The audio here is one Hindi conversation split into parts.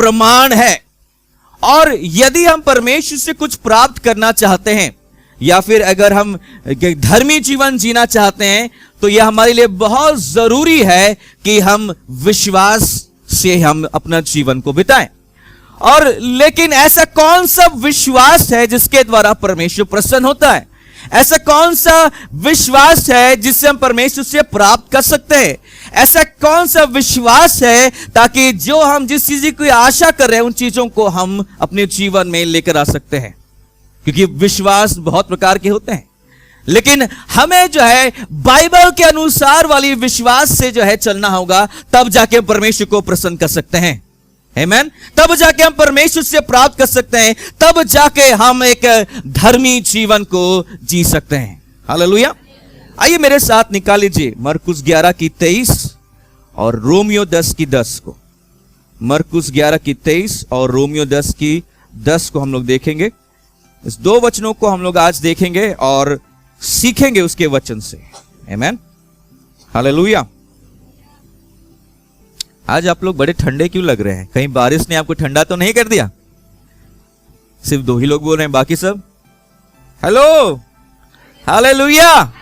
प्रमाण है। और यदि हम परमेश्वर से कुछ प्राप्त करना चाहते हैं या फिर अगर हम धर्मी जीवन जीना चाहते हैं तो यह हमारे लिए बहुत जरूरी है कि हम विश्वास से हम अपना जीवन को बिताएं। और लेकिन ऐसा कौन सा विश्वास है जिसके द्वारा परमेश्वर प्रसन्न होता है? ऐसा कौन सा विश्वास है जिससे हम परमेश्वर से प्राप्त कर सकते हैं? ऐसा कौन सा विश्वास है ताकि जो हम जिस चीज की आशा कर रहे हैं उन चीजों को हम अपने जीवन में लेकर आ सकते हैं? क्योंकि विश्वास बहुत प्रकार के होते हैं, लेकिन हमें जो है बाइबल के अनुसार वाली विश्वास से जो है चलना होगा, तब जाके हम परमेश्वर को प्रसन्न कर सकते हैं। आमीन। तब जाके हम परमेश्वर से प्राप्त कर सकते हैं, तब जाके हम एक धर्मी जीवन को जी सकते हैं। हालेलुया। आइए मेरे साथ निकाल लीजिए मरकुस 11 की 23 और रोमियो 10 की 10 को। मरकुस 11 की 23 और रोमियो 10 की 10 को हम लोग देखेंगे। इस दो वचनों को हम लोग आज देखेंगे और सीखेंगे उसके वचन से। आमीन। हालेलुया। आज आप लोग बड़े ठंडे क्यों लग रहे हैं? कहीं बारिश ने आपको ठंडा तो नहीं कर दिया? सिर्फ दो ही लोग बोल रहे हैं, बाकी सब हेलो। हालेलुया।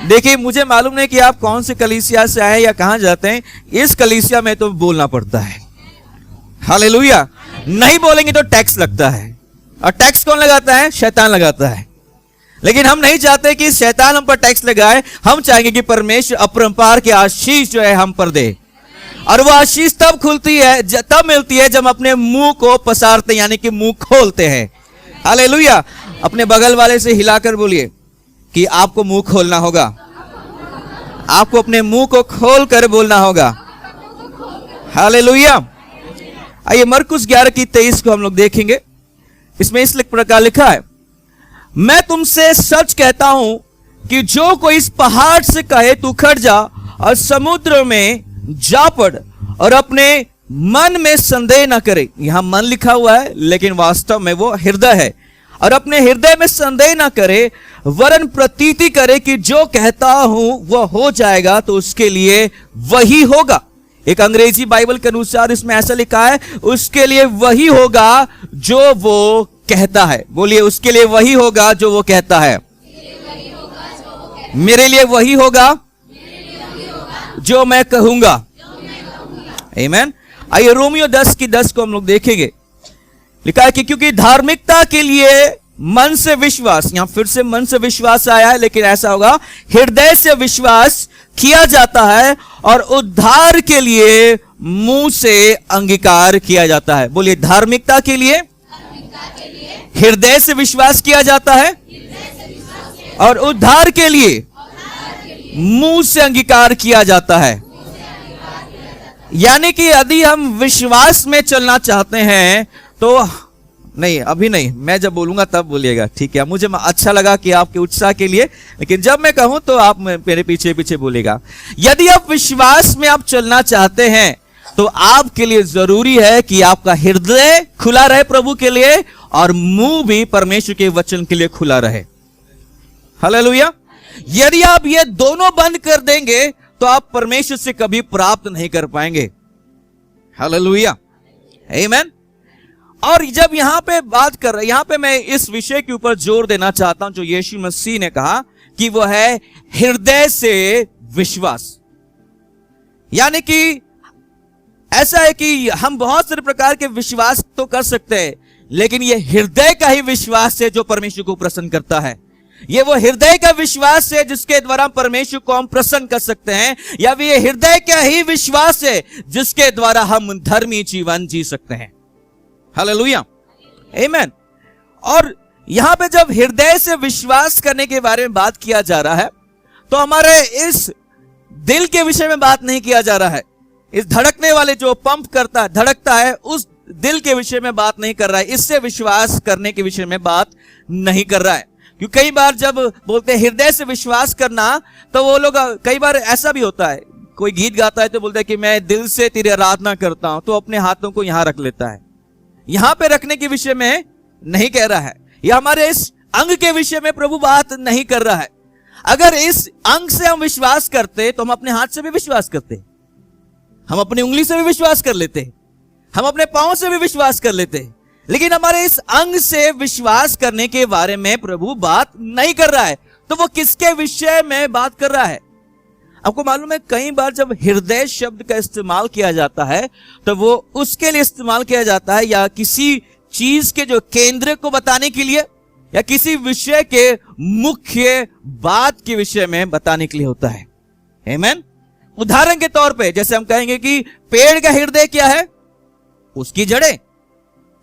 देखिए, मुझे मालूम नहीं कि आप कौन से कलीसिया से आए या कहां जाते हैं। इस कलीसिया में तो बोलना पड़ता है। हालेलुया। नहीं बोलेंगे तो टैक्स लगता है, और टैक्स कौन लगाता है? शैतान लगाता है। लेकिन हम नहीं चाहते कि शैतान हम पर टैक्स लगाए। हम चाहेंगे कि परमेश्वर अपरंपार की आशीष जो है हम पर दे, और वो आशीष तब खुलती है, तब मिलती है जब अपने मुंह को पसारते हैं, यानी कि मुंह खोलते हैं। हालेलुया। अपने बगल वाले से हिलाकर बोलिए कि आपको मुंह खोलना होगा। आपको अपने मुंह को खोल कर बोलना होगा। हालेलुया। आइए मरकुस 11 की 23 को हम लोग देखेंगे। इसमें इस प्रकार लिखा है, मैं तुमसे सच कहता हूं कि जो कोई इस पहाड़ से कहे तू उखड़ जा और समुद्र में जा पड़, और अपने मन में संदेह ना करे। यहां मन लिखा हुआ है, लेकिन वास्तव में वो हृदय है। और अपने हृदय में संदेह ना करे, वरन प्रतीति करे कि जो कहता हूं वह हो जाएगा, तो उसके लिए वही होगा। एक अंग्रेजी बाइबल के अनुसार इसमें ऐसा लिखा है, उसके लिए वही होगा जो वो कहता है। बोलिए, उसके लिए वही होगा जो वो कहता है। मेरे लिए वही होगा जो मैं कहूंगा। आमीन। आइए रोमियो 10 की 10 को हम लोग देखेंगे। लिखा है कि क्योंकि धार्मिकता के लिए मन से विश्वास, यहां फिर से मन से विश्वास आया है, लेकिन ऐसा होगा हृदय से विश्वास किया जाता है, और उद्धार के लिए मुंह से अंगीकार किया जाता है। बोलिए, धार्मिकता के लिए हृदय से विश्वास किया जाता है, और उद्धार के लिए मुंह से अंगीकार किया जाता है। यानी कि यदि हम विश्वास में चलना चाहते हैं तो नहीं, अभी नहीं, मैं जब बोलूंगा तब बोलिएगा, ठीक है? मुझे अच्छा लगा कि आपके उत्साह के लिए, लेकिन जब मैं कहूं तो आप मेरे पीछे पीछे बोलेगा। यदि आप विश्वास में आप चलना चाहते हैं तो आपके लिए जरूरी है कि आपका हृदय खुला रहे प्रभु के लिए, और मुंह भी परमेश्वर के वचन के लिए खुला रहे। हालेलुया। यदि आप ये दोनों बंद कर देंगे तो आप परमेश्वर से कभी प्राप्त नहीं कर पाएंगे। हालेलुया। आमीन। और जब यहां पे बात कर रहे, यहां पे मैं इस विषय के ऊपर जोर देना चाहता हूं जो यीशु मसीह ने कहा कि वो है हृदय से विश्वास। यानी कि ऐसा है कि हम बहुत सारे प्रकार के विश्वास तो कर सकते हैं, लेकिन ये हृदय का ही विश्वास है जो परमेश्वर को प्रसन्न करता है। ये वो हृदय का विश्वास है जिसके द्वारा परमेश्वर को हम प्रसन्न कर सकते हैं, या ये हृदय का ही विश्वास है जिसके द्वारा हम धर्मी जीवन जी सकते हैं। हालेलुया। आमीन। और यहां पे जब हृदय से विश्वास करने के बारे में बात किया जा रहा है, तो हमारे इस दिल के विषय में बात नहीं किया जा रहा है। इस धड़कने वाले जो पंप करता है, धड़कता है, उस दिल के विषय में बात नहीं कर रहा है। इससे विश्वास करने के विषय में बात नहीं कर रहा है। क्योंकि कई बार जब बोलते हैं हृदय से विश्वास करना, तो वो लोग, कई बार ऐसा भी होता है, कोई गीत गाता है तो बोलता है कि मैं दिल से तेरी आराधना करता हूं, तो अपने हाथों को यहां रख लेता है। यहां पे रखने के विषय में नहीं कह रहा है, या हमारे इस अंग के विषय में प्रभु बात नहीं कर रहा है। अगर इस अंग से हम विश्वास करते तो हम अपने हाथ से भी विश्वास करते, हम अपनी उंगली से भी विश्वास कर लेते, हम अपने पांव से भी विश्वास कर लेते हैं, लेकिन हमारे इस अंग से विश्वास करने के बारे में प्रभु बात नहीं कर रहा है। तो वो किसके विषय में बात कर रहा है? आपको मालूम है, कई बार जब हृदय शब्द का इस्तेमाल किया जाता है तो वो उसके लिए इस्तेमाल किया जाता है या किसी चीज के जो केंद्र को बताने के लिए या किसी विषय के मुख्य बात के विषय में बताने के लिए होता है। आमीन। उदाहरण के तौर पे जैसे हम कहेंगे कि पेड़ का हृदय क्या है? उसकी जड़ें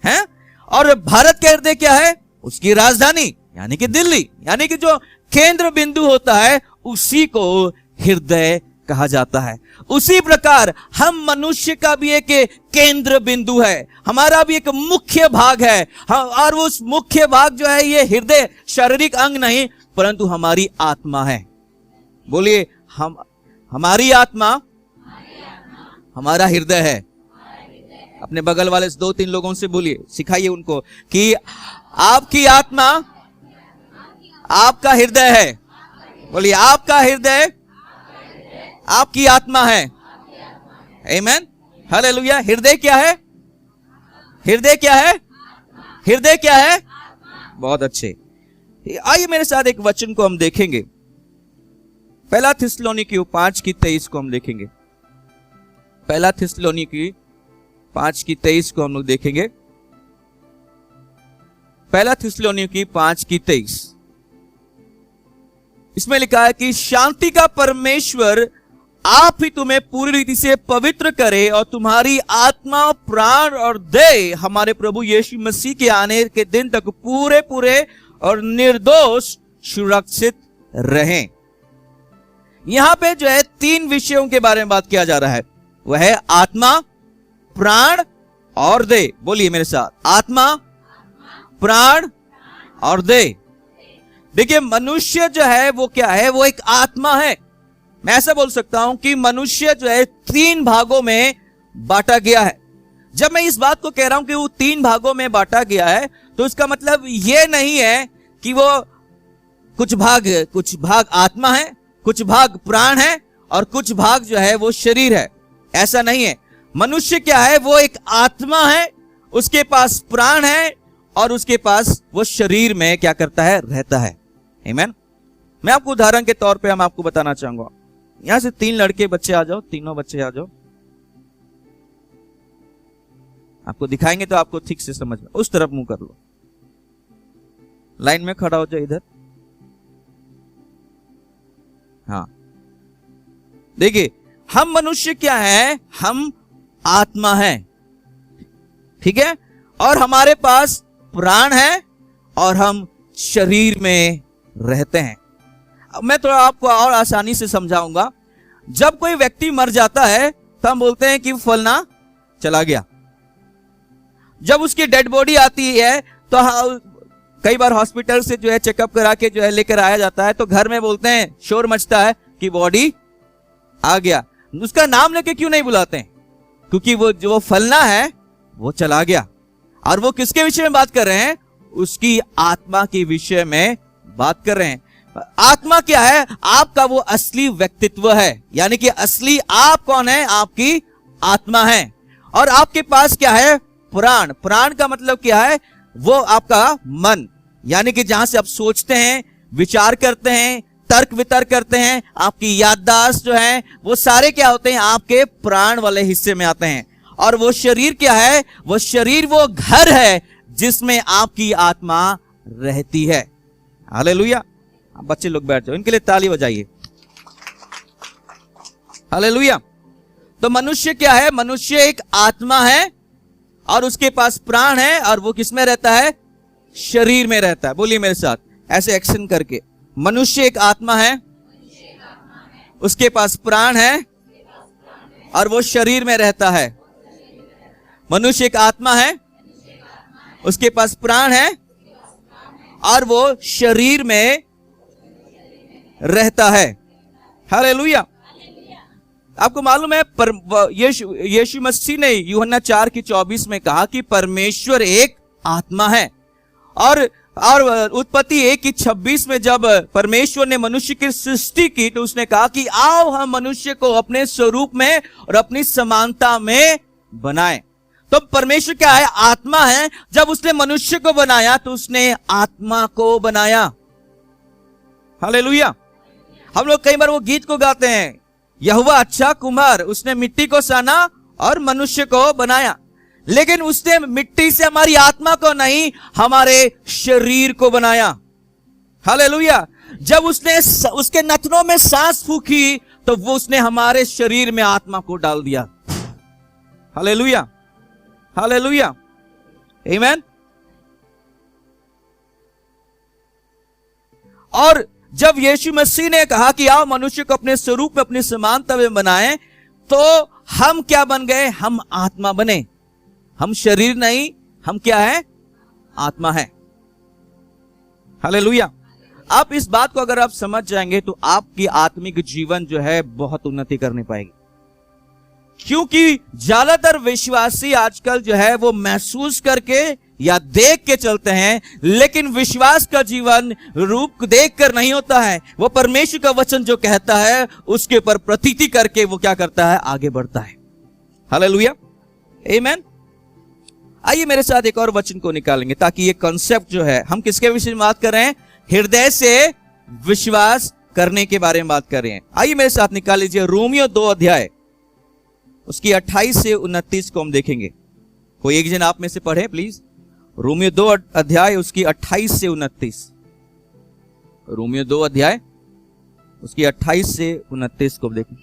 हैं। और भारत का हृदय क्या है? उसकी राजधानी यानी कि दिल्ली, यानी कि जो केंद्र बिंदु होता है उसी को हृदय कहा जाता है। उसी प्रकार हम मनुष्य का भी एक केंद्र बिंदु है, हमारा भी एक मुख्य भाग है। और उस मुख्य भाग जो है ये हृदय शारीरिक अंग नहीं परंतु हमारी आत्मा है। बोलिए, हमारी आत्मा हमारा हृदय है। अपने बगल वाले 2-3 लोगों से बोलिए, सिखाइए उनको कि आपकी आत्मा आपका हृदय है। बोलिए, आपका हृदय आपकी आत्मा है। आमीन, हालेलुया। हृदय क्या है? हृदय क्या है? हृदय क्या है? बहुत अच्छे। आइए मेरे साथ एक वचन को हम देखेंगे। पहला थिस्सलुनीकी 5:23 को हम देखेंगे। पहला थिस्सलुनीकी 5:23 को हम लोग देखेंगे। पहला थिस्सलुनीकी 5:23 इसमें लिखा है कि शांति का परमेश्वर आप ही तुम्हें पूरी रीति से पवित्र करे और तुम्हारी आत्मा, प्राण और देह हमारे प्रभु यीशु मसीह के आने के दिन तक पूरे पूरे और निर्दोष सुरक्षित रहें। यहां पे जो है 3 विषयों के बारे में बात किया जा रहा है। वह है आत्मा, प्राण और देह। बोलिए मेरे साथ, आत्मा, प्राण और देह। देखिए, मनुष्य जो है वो क्या है? वो एक आत्मा है। मैं ऐसा बोल सकता हूं कि मनुष्य जो है 3 भागों में बांटा गया है। जब मैं इस बात को कह रहा हूं कि वो 3 भागों में बांटा गया है तो इसका मतलब ये नहीं है कि वो कुछ भाग आत्मा है, कुछ भाग प्राण है और कुछ भाग जो है वो शरीर है। ऐसा नहीं है। मनुष्य क्या है? वो एक आत्मा है, उसके पास प्राण है और उसके पास वो शरीर में क्या करता है? रहता है। आमीन। मैं आपको उदाहरण के तौर पे हम आपको बताना चाहूंगा। यहां से 3 लड़के बच्चे आ जाओ, तीनों बच्चे आ जाओ। आपको दिखाएंगे तो आपको ठीक से समझ में। उस तरफ मुंह कर लो, लाइन में खड़ा हो जाओ इधर। हाँ, देखिए, हम मनुष्य क्या है? हम आत्मा है, ठीक है, और हमारे पास प्राण है और हम शरीर में रहते हैं। अब मैं थोड़ा आपको और आसानी से समझाऊंगा। जब कोई व्यक्ति मर जाता है तो हम बोलते हैं कि फलना चला गया। जब उसकी डेड बॉडी आती है तो कई बार हॉस्पिटल से जो है चेकअप करा के जो है लेकर आया जाता है तो घर में बोलते हैं, शोर मचता है कि बॉडी आ गया। उसका नाम लेके क्यों नहीं बुलाते हैं? क्योंकि वो जो फलना है वो चला गया। और वो किसके विषय में बात कर रहे हैं? उसकी आत्मा के विषय में बात कर रहे हैं। आत्मा क्या है? आपका वो असली व्यक्तित्व है, यानी कि असली आप कौन है? आपकी आत्मा है। और आपके पास क्या है? प्राण। प्राण का मतलब क्या है? वो आपका मन, यानी कि जहां से आप सोचते हैं, विचार करते हैं, तर्क वितर्क करते हैं, आपकी याददाश्त जो है वो सारे क्या होते हैं? आपके प्राण वाले हिस्से में आते हैं। और वो शरीर क्या है? वो शरीर वो घर है जिसमें आपकी आत्मा रहती है। हालेलुया। बच्चे लोग बैठ जाओ, इनके लिए ताली बजाइए। हालेलुया। तो मनुष्य क्या है? मनुष्य एक आत्मा है और उसके पास प्राण है और वो किसमें रहता है? शरीर में रहता है। बोलिए मेरे साथ ऐसे एक्शन करके, मनुष्य एक आत्मा है, उसके पास प्राण है और वो शरीर में रहता है। मनुष्य एक आत्मा है, उसके पास प्राण है और वो शरीर में रहता है। हालेलुया। आपको मालूम है यीशु मसीह ने यूहन्ना 4:24 में कहा कि परमेश्वर एक आत्मा है। और उत्पत्ति 1:26 में जब परमेश्वर ने मनुष्य की सृष्टि की तो उसने कहा कि आओ हम मनुष्य को अपने स्वरूप में और अपनी समानता में बनाएं। तो परमेश्वर क्या है? आत्मा है। जब उसने मनुष्य को बनाया तो उसने आत्मा को बनाया। हालेलुया। हम लोग कई बार वो गीत को गाते हैं, यहोवा अच्छा कुम्हार, उसने मिट्टी को साना और मनुष्य को बनाया। लेकिन उसने मिट्टी से हमारी आत्मा को नहीं, हमारे शरीर को बनाया। हालेलुया। जब उसने उसके नथनों में सांस फूकी तो वो उसने हमारे शरीर में आत्मा को डाल दिया। हालेलुया, हालेलुया, आमीन। और जब यीशु मसीह ने कहा कि आओ मनुष्य को अपने स्वरूप में अपनी समानता में बनाएं, तो हम क्या बन गए? हम आत्मा बने। हम शरीर नहीं, हम क्या है? आत्मा है। हालेलुया। आप इस बात को अगर आप समझ जाएंगे तो आपकी आत्मिक जीवन जो है बहुत उन्नति करने पाएगी। क्योंकि ज्यादातर विश्वासी आजकल जो है वो महसूस करके या देख के चलते हैं, लेकिन विश्वास का जीवन रूप देख कर नहीं होता है। वो परमेश्वर का वचन जो कहता है उसके ऊपर प्रतीति करके वो क्या करता है? आगे बढ़ता है। हालेलुया, आमीन। आइए मेरे साथ एक और वचन को निकालेंगे ताकि ये कॉन्सेप्ट जो है, हम किसके विषय में बात कर रहे हैं? हृदय से विश्वास करने के बारे में बात कर रहे हैं। आइए मेरे साथ निकाल लीजिए रोमियो 2 अध्याय, उसकी 28 से 29 को हम देखेंगे। कोई एक जन आप में से पढ़े प्लीज। रोमियो 2 अध्याय उसकी 28 से 29। रोमियो 2 अध्याय उसकी 28 से 29 को देखें।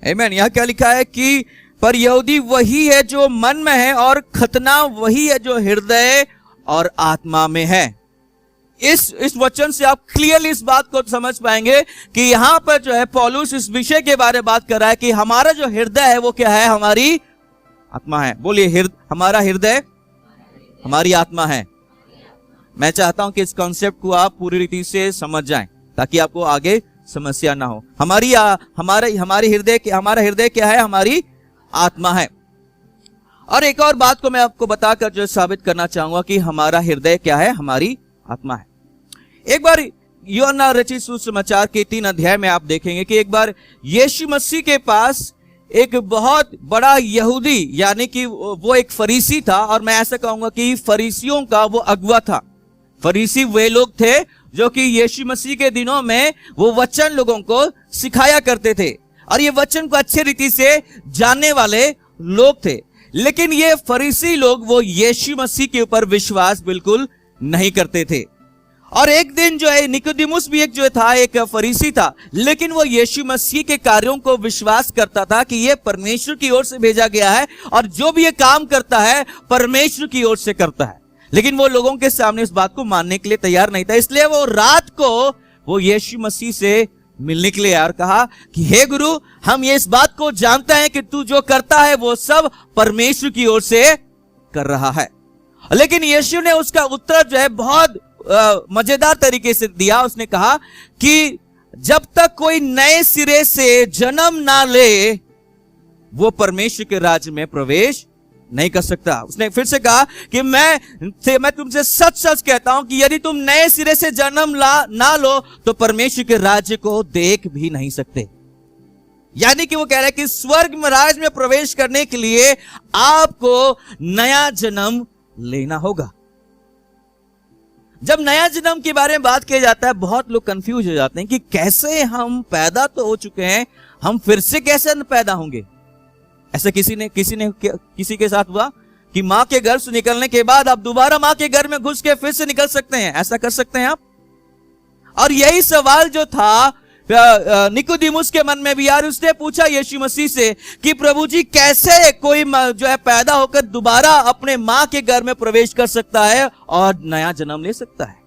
आमीन। यहां क्या लिखा है कि पर यहूदी वही है जो मन में है और खतना वही है जो हृदय और आत्मा में है। इस वचन से आप क्लियरली इस बात को समझ पाएंगे कि यहां पर जो है पौलुस इस विषय के बारे में बात कर रहा है कि हमारा जो हृदय है वो क्या है? हमारी आत्मा है। बोलिए, हमारा हृदय हमारी आत्मा है। मैं चाहता हूं कि इस कॉन्सेप्ट को आप पूरी रीति से समझ जाएं ताकि आपको आगे समस्या ना हो। हमारा हृदय क्या है? हमारी आत्मा है। और एक और बात को मैं आपको बताकर जो साबित करना चाहूंगा कि हमारा हृदय क्या है? हमारी आत्मा है। एक बार यूहन्ना रचित सुसमाचार के 3 अध्याय में आप देखेंगे कि एक बार यीशु मसीह के पास एक बहुत बड़ा यहूदी, यानी कि वो एक फरीसी था, और मैं ऐसा कहूंगा कि फरीसियों का वो अगुवा था। फरीसी वे लोग थे जो कि यीशु मसीह के दिनों में वो वचन लोगों को सिखाया करते थे और ये वचन को अच्छे रीति से जानने वाले लोग थे। लेकिन ये फरीसी लोग वो यीशु मसीह के ऊपर विश्वास बिल्कुल नहीं करते थे। और एक दिन जो है निकोदेमुस भी एक फरीसी था, लेकिन वो यीशु मसीह के कार्यों को विश्वास करता था कि ये परमेश्वर की ओर से भेजा गया है और जो भी ये काम करता है परमेश्वर की ओर से करता है। लेकिन वो लोगों के सामने इस बात को मानने के लिए तैयार नहीं था। इसलिए वो रात को वो यीशु मसीह से मिलने के लिए यार कहा कि हे गुरु, हम ये इस बात को जानते हैं कि तू जो करता है वो सब परमेश्वर की ओर से कर रहा है। लेकिन यीशु ने उसका उत्तर जो है बहुत मजेदार तरीके से दिया। उसने कहा कि जब तक कोई नए सिरे से जन्म ना ले वो परमेश्वर के राज्य में प्रवेश नहीं कर सकता। उसने फिर से कहा कि मैं तुमसे सच सच कहता हूं कि यदि तुम नए सिरे से जन्म ना लो तो परमेश्वर के राज्य को देख भी नहीं सकते। यानी कि वो कह रहा है कि स्वर्ग में राज में प्रवेश करने के लिए आपको नया जन्म लेना होगा। जब नया जन्म के बारे में बात किया जाता है बहुत लोग कंफ्यूज हो जाते हैं कि कैसे हम पैदा तो हो चुके हैं, हम फिर से कैसे पैदा होंगे। ऐसा किसी के साथ हुआ कि मां के गर्भ से निकलने के बाद आप दोबारा मां के गर्भ में घुस के फिर से निकल सकते हैं? ऐसा कर सकते हैं आप? और यही सवाल जो था निकोदेमुस के मन में भी, यार उसने पूछा यीशु मसीह से कि प्रभु जी कैसे कोई जो है पैदा होकर दोबारा अपने मां के घर में प्रवेश कर सकता है और नया जन्म ले सकता है?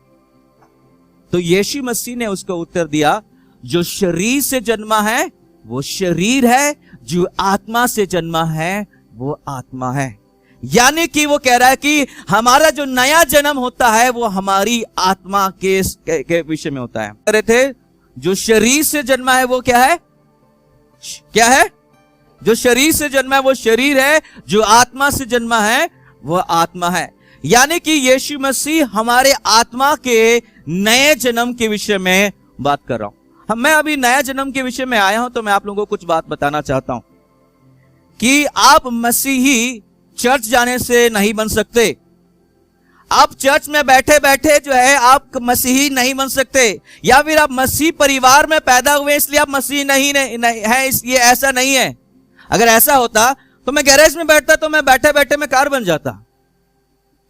तो यीशु मसीह ने उसको उत्तर दिया, जो शरीर से जन्मा है वो शरीर है, जो आत्मा से जन्मा है वो आत्मा है। यानी कि वो कह रहा है कि हमारा जो नया जन्म होता है वो हमारी आत्मा के विषय में होता है। कह रहे थे जो शरीर से जन्मा है वो क्या है, क्या है? जो शरीर से जन्मा है वो शरीर है, जो आत्मा से जन्मा है वो आत्मा है। यानी कि यीशु मसीह हमारे आत्मा के नए जन्म के विषय में बात कर रहा हूं। मैं अभी नया जन्म के विषय में आया हूं तो मैं आप लोगों को कुछ बात बताना चाहता हूं कि आप मसीही चर्च जाने से नहीं बन सकते। आप चर्च में बैठे बैठे जो है आप मसीही नहीं बन सकते, या फिर आप मसीह परिवार में पैदा हुए इसलिए आप मसीही नहीं है, ये ऐसा नहीं है। अगर ऐसा होता तो मैं गैरेज में बैठता तो मैं बैठे बैठे मैं कार बन जाता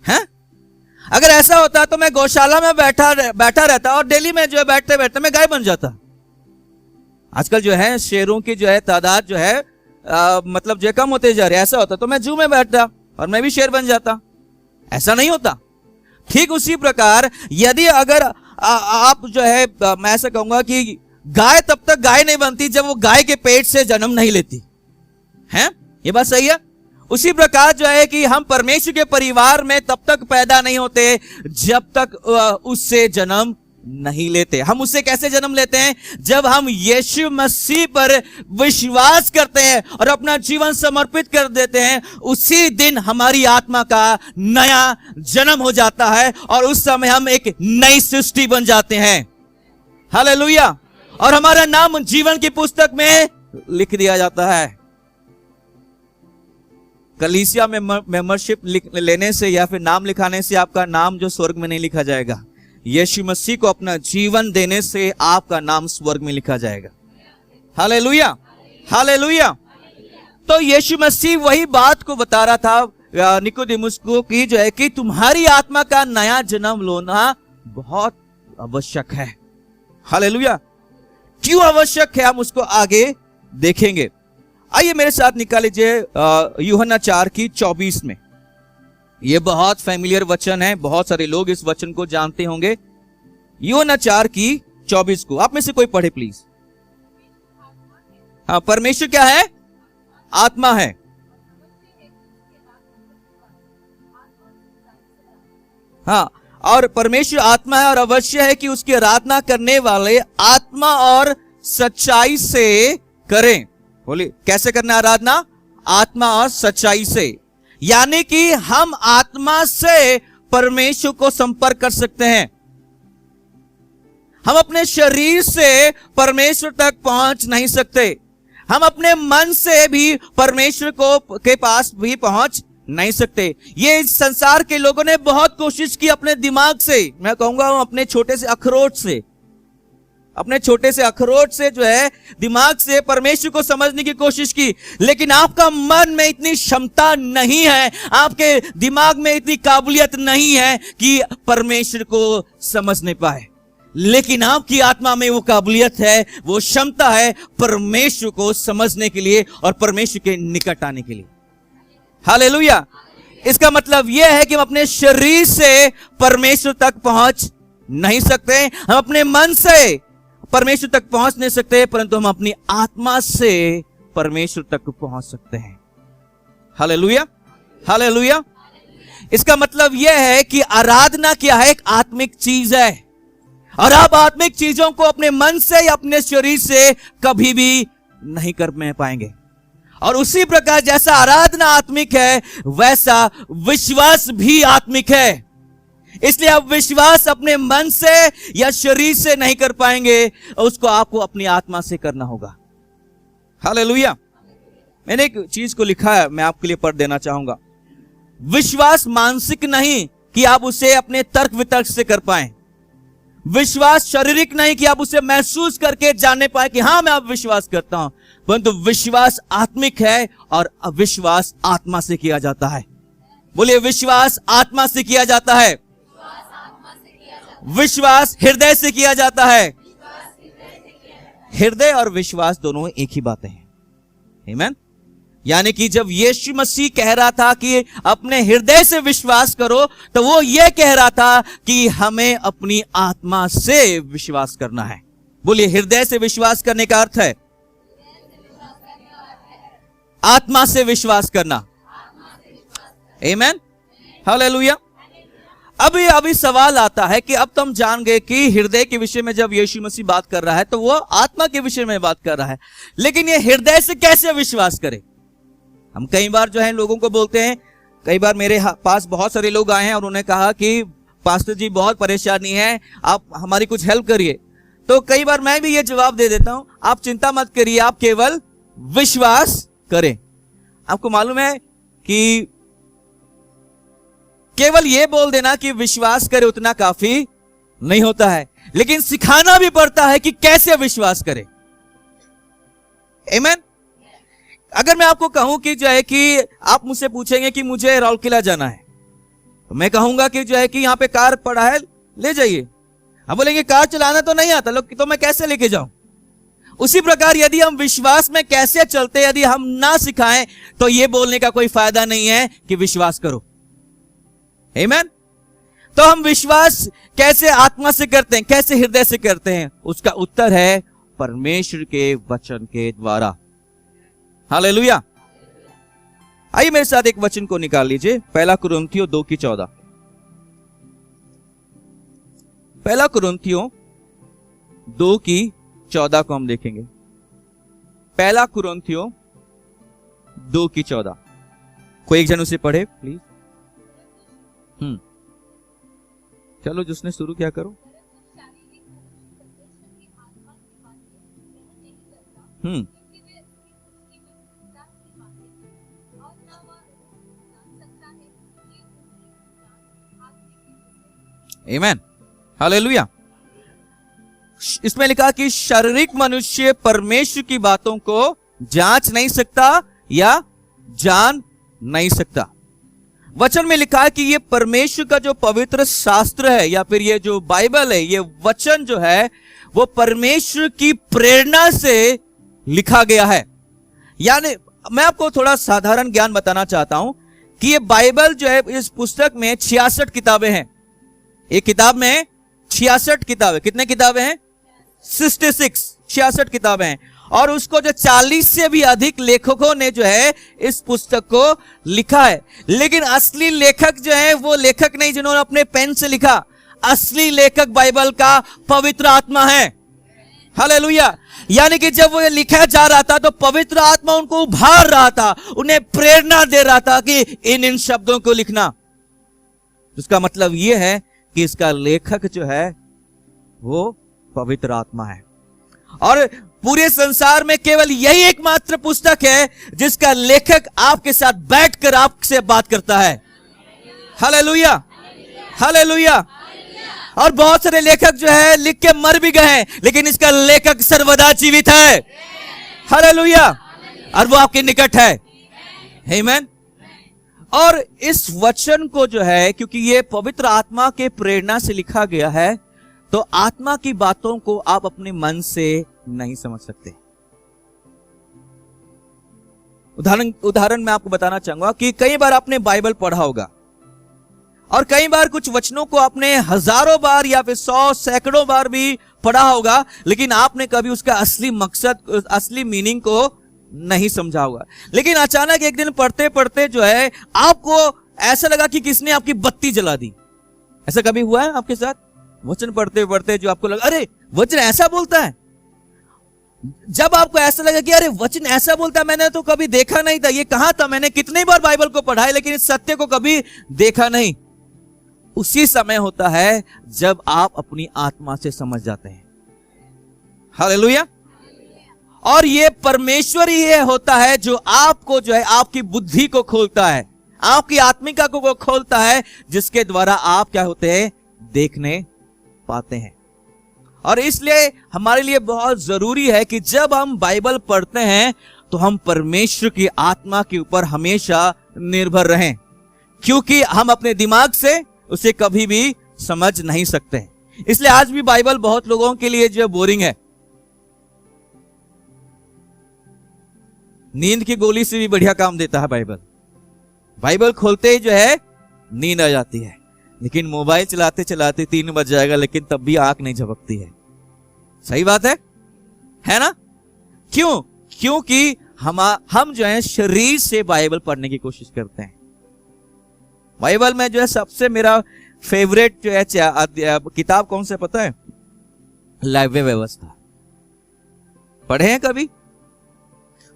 है। अगर ऐसा होता तो मैं गौशाला में बैठा रहता और दिल्ली में जो है बैठते बैठते मैं गाय बन जाता। आजकल जो है शेरों की जो है तादाद जो है मतलब जो कम होते जा रहे हैं। ऐसा होता तो मैं जू में बैठता और मैं भी शेर बन जाता। ऐसा नहीं होता। ठीक उसी प्रकार यदि अगर आप जो है मैं ऐसा कहूंगा कि गाय तब तक गाय नहीं बनती जब वो गाय के पेट से जन्म नहीं लेती है। ये बात सही है। उसी प्रकार जो है कि हम परमेश्वर के परिवार में तब तक पैदा नहीं होते जब तक उससे जन्म नहीं लेते। हम उससे कैसे जन्म लेते हैं? जब हम यीशु मसीह पर विश्वास करते हैं और अपना जीवन समर्पित कर देते हैं, उसी दिन हमारी आत्मा का नया जन्म हो जाता है और उस समय हम एक नई सृष्टि बन जाते हैं। हालेलुया। और हमारा नाम जीवन की पुस्तक में लिख दिया जाता है। कलीसिया में मेंबरशिप लेने से या फिर नाम लिखाने से आपका नाम जो स्वर्ग में नहीं लिखा जाएगा। यीशु मसीह को अपना जीवन देने से आपका नाम स्वर्ग में लिखा जाएगा। Hallelujah, hallelujah. तो यीशु मसीह वही बात को बता रहा था निकोदेमुस को कि जो है कि तुम्हारी आत्मा का नया जन्म लेना बहुत आवश्यक है। हालेलुया। क्यों आवश्यक है हम उसको आगे देखेंगे। आइए मेरे साथ निकाल लीजिए यूहन्ना 4:24 में। ये बहुत फैमिलियर वचन है, बहुत सारे लोग इस वचन को जानते होंगे। यूहन्ना 4:24 को आप में से कोई पढ़े प्लीज। हाँ, परमेश्वर क्या है? आत्मा है। हाँ, और परमेश्वर आत्मा है और अवश्य है कि उसकी आराधना करने वाले आत्मा और सच्चाई से करें। बोलिए कैसे करना आराधना? आत्मा और सच्चाई से। यानी कि हम आत्मा से परमेश्वर को संपर्क कर सकते हैं। हम अपने शरीर से परमेश्वर तक पहुंच नहीं सकते। हम अपने मन से भी परमेश्वर को के पास भी पहुंच नहीं सकते। ये इस संसार के लोगों ने बहुत कोशिश की अपने दिमाग से, मैं कहूंगा अपने छोटे से अखरोट से जो है दिमाग से परमेश्वर को समझने की कोशिश की, लेकिन आपका मन में इतनी क्षमता नहीं है, आपके दिमाग में इतनी काबिलियत नहीं है कि परमेश्वर को समझ नहीं पाए। लेकिन आपकी आत्मा में वो काबिलियत है, वो क्षमता है परमेश्वर को समझने के लिए और परमेश्वर के निकट आने के लिए। हालेलुया। इसका मतलब यह है कि हम अपने शरीर से परमेश्वर तक पहुंच नहीं सकते, हम अपने मन से परमेश्वर तक पहुंच नहीं सकते, परंतु हम अपनी आत्मा से परमेश्वर तक पहुंच सकते हैं। Hallelujah, hallelujah. इसका मतलब यह है कि आराधना क्या है? एक आत्मिक चीज है, और आप आत्मिक चीजों को अपने मन से या अपने शरीर से कभी भी नहीं कर पाएंगे। और उसी प्रकार जैसा आराधना आत्मिक है, वैसा विश्वास भी आत्मिक है। इसलिए आप विश्वास अपने मन से या शरीर से नहीं कर पाएंगे, उसको आपको अपनी आत्मा से करना होगा। हालेलुया। मैंने एक चीज को लिखा है, मैं आपके लिए पढ़ देना चाहूंगा। विश्वास मानसिक नहीं कि आप उसे अपने तर्क वितर्क से कर पाए। विश्वास शारीरिक नहीं कि आप उसे महसूस करके जानने पाए कि हाँ मैं आप विश्वास करता हूं, परंतु विश्वास आत्मिक है और अविश्वास आत्मा से किया जाता है। बोलिए विश्वास आत्मा से किया जाता है, विश्वास हृदय से किया जाता है। हृदय और विश्वास दोनों एक ही बातें हैं। आमीन। यानी कि जब यीशु मसीह कह रहा था कि अपने हृदय से विश्वास करो, तो वो ये कह रहा था कि हमें अपनी आत्मा से विश्वास करना है। बोलिए हृदय से विश्वास करने का अर्थ है आत्मा से विश्वास करना। आमेन, हालेलुया। अभी सवाल आता है कि अब तुम जान गए कि हृदय के विषय में जब यीशु मसीह बात कर रहा है तो वो आत्मा के विषय में बात कर रहा है, लेकिन ये हृदय से कैसे विश्वास करें? हम कई बार जो है लोगों को बोलते हैं, कई बार मेरे पास बहुत सारे लोग आए हैं और उन्होंने कहा कि पास्टर जी बहुत परेशानी है, आप हमारी कुछ हेल्प करिए। तो कई बार मैं भी ये जवाब दे देता हूं, आप चिंता मत करिए, आप केवल विश्वास करें। आपको मालूम है कि केवल ये बोल देना कि विश्वास करे उतना काफी नहीं होता है, लेकिन सिखाना भी पड़ता है कि कैसे विश्वास करें। आमेन। अगर मैं आपको कहूं कि जो है कि आप मुझसे पूछेंगे कि मुझे राउरकेला जाना है, तो मैं कहूंगा कि जो है कि यहां पे कार पड़ा है, ले जाइए। आप बोलेंगे कार चलाना तो नहीं आता, लोग तो मैं कैसे लेके जाऊं? उसी प्रकार यदि हम विश्वास में कैसे चलते यदि हम ना सिखाएं तो ये बोलने का कोई फायदा नहीं है कि विश्वास करो। आमेन। तो हम विश्वास कैसे आत्मा से करते हैं, कैसे हृदय से करते हैं? उसका उत्तर है परमेश्वर के वचन के द्वारा। हालेलुया। आइए मेरे साथ एक वचन को निकाल लीजिए, 1 कुरिन्थियों 2:14। 1 कुरिन्थियों 2:14 को हम देखेंगे। 1 कुरिन्थियों 2:14। कोई एक जन उसे पढ़े प्लीज। चलो जिसने शुरू किया करो। आमेन, हालेलुया। इसमें लिखा कि शारीरिक मनुष्य परमेश्वर की बातों को जांच नहीं सकता या जान नहीं सकता। वचन में लिखा है कि ये परमेश्वर का जो पवित्र शास्त्र है या फिर ये जो बाइबल है, ये वचन जो है वो परमेश्वर की प्रेरणा से लिखा गया है। यानी मैं आपको थोड़ा साधारण ज्ञान बताना चाहता हूं कि ये बाइबल जो है, इस पुस्तक में 66 किताबें हैं। एक किताब में 66 किताबें, कितने किताबें हैं? 66 किताबें हैं। और उसको जो 40 से भी अधिक लेखकों ने जो है इस पुस्तक को लिखा है। लेकिन असली लेखक जो है वो लेखक नहीं जिन्होंने अपने पेन से लिखा, असली लेखक बाइबल का पवित्र आत्मा है। हालेलुया। यानी कि जब वो ये लिखा जा रहा था तो पवित्र आत्मा उनको उभार रहा था, उन्हें प्रेरणा दे रहा था कि इन शब्दों को लिखना। उसका मतलब ये है कि इसका लेखक जो है वो पवित्र आत्मा है। और पूरे संसार में केवल यही एकमात्र पुस्तक है जिसका लेखक आपके साथ बैठकर आपसे बात करता है। Hallelujah, hallelujah. और बहुत सारे लेखक जो है लिख के मर भी गए हैं, लेकिन इसका लेखक सर्वदा जीवित है। हालेलुया। और वो आपके निकट है। आमेन। और इस वचन को जो है, क्योंकि ये पवित्र आत्मा के प्रेरणा से लिखा गया है, तो आत्मा की बातों को आप अपने मन से नहीं समझ सकते। उदाहरण मैं आपको बताना चाहूंगा कि कई बार आपने बाइबल पढ़ा होगा और कई बार कुछ वचनों को आपने हजारों बार या फिर 100 सैकड़ों बार भी पढ़ा होगा, लेकिन आपने कभी उसका असली मकसद, असली मीनिंग को नहीं समझा होगा। लेकिन अचानक एक दिन पढ़ते पढ़ते जो है आपको ऐसा लगा कि किसने आपकी बत्ती जला दी। ऐसा कभी हुआ है आपके साथ? वचन पढ़ते पढ़ते जो आपको लगा अरे वचन ऐसा बोलता है। जब आपको ऐसा लगा कि अरे वचन ऐसा बोलता है, मैंने तो कभी देखा नहीं था, ये कहां था, मैंने कितनी बार बाइबल को पढ़ा है लेकिन इस सत्य को कभी देखा नहीं, उसी समय होता है जब आप अपनी आत्मा से समझ जाते हैं। हालेलुया। और ये परमेश्वर ही है होता है जो आपको जो है आपकी बुद्धि को खोलता है, आपकी आत्मिका को खोलता है, जिसके द्वारा आप क्या होते हैं, देखने पाते हैं। और इसलिए हमारे लिए बहुत जरूरी है कि जब हम बाइबल पढ़ते हैं तो हम परमेश्वर की आत्मा के ऊपर हमेशा निर्भर रहें, क्योंकि हम अपने दिमाग से उसे कभी भी समझ नहीं सकते। इसलिए आज भी बाइबल बहुत लोगों के लिए जो बोरिंग है। नींद की गोली से भी बढ़िया काम देता है बाइबल। बाइबल खोलते ही जो है नींद आ जाती है, लेकिन मोबाइल चलाते चलाते 3 बज जाएगा लेकिन तब भी आंख नहीं झपकती है। सही बात है ना? क्यों? क्योंकि हम जो है शरीर से बाइबल पढ़ने की कोशिश करते हैं। बाइबल में जो है सबसे मेरा फेवरेट जो है किताब कौन से पता है? लाइव्य व्यवस्था। पढ़े हैं कभी?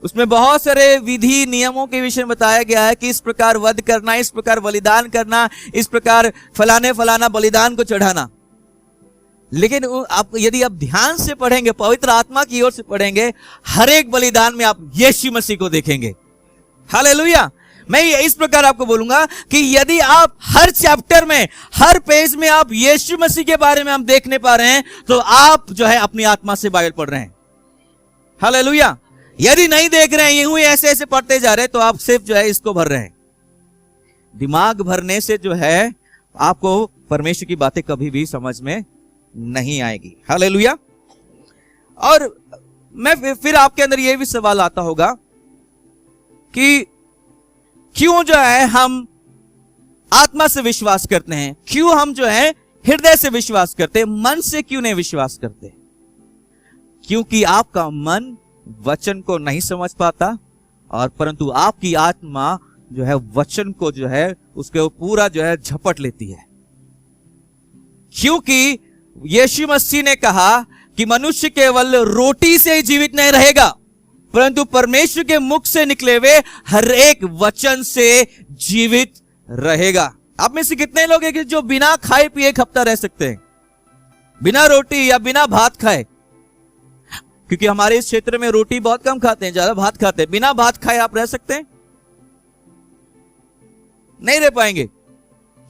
उसमें बहुत सारे विधि नियमों के विषय में बताया गया है कि इस प्रकार वध करना, इस प्रकार बलिदान करना, इस प्रकार फलाना बलिदान को चढ़ाना। लेकिन आप यदि आप ध्यान से पढ़ेंगे, पवित्र आत्मा की ओर से पढ़ेंगे, हर एक बलिदान में आप यीशु मसीह को देखेंगे। हालेलुया। मैं इस प्रकार आपको बोलूंगा कि यदि आप हर चैप्टर में, हर पेज में आप यीशु मसीह के बारे में हम देखने पा रहे हैं, तो आप जो है अपनी आत्मा से बाइबल पढ़ रहे हैं। हालेलुया। यदि नहीं देख रहे हैं, यूं ही ऐसे ऐसे पढ़ते जा रहे हैं, तो आप सिर्फ जो है इसको भर रहे हैं। दिमाग भरने से जो है आपको परमेश्वर की बातें कभी भी समझ में नहीं आएगी। हालेलुया। और मैं फिर आपके अंदर यह भी सवाल आता होगा कि क्यों जो है हम आत्मा से विश्वास करते हैं, क्यों हम जो है हृदय से विश्वास करते हैं, मन से क्यों नहीं विश्वास करते? क्योंकि आपका मन वचन को नहीं समझ पाता, और परंतु आपकी आत्मा जो है वचन को जो है उसके पूरा जो है झपट लेती है। क्योंकि यीशु मसीह ने कहा कि मनुष्य केवल रोटी से ही जीवित नहीं रहेगा, परंतु परमेश्वर के मुख से निकले हुए हर एक वचन से जीवित रहेगा। आप में से कितने लोग हैं कि जो बिना खाए पिए एक हफ्ता रह सकते हैं, बिना रोटी या बिना भात खाए? क्योंकि हमारे इस क्षेत्र में रोटी बहुत कम खाते हैं, ज्यादा भात खाते हैं। बिना भात खाए आप रह सकते हैं? नहीं रह पाएंगे।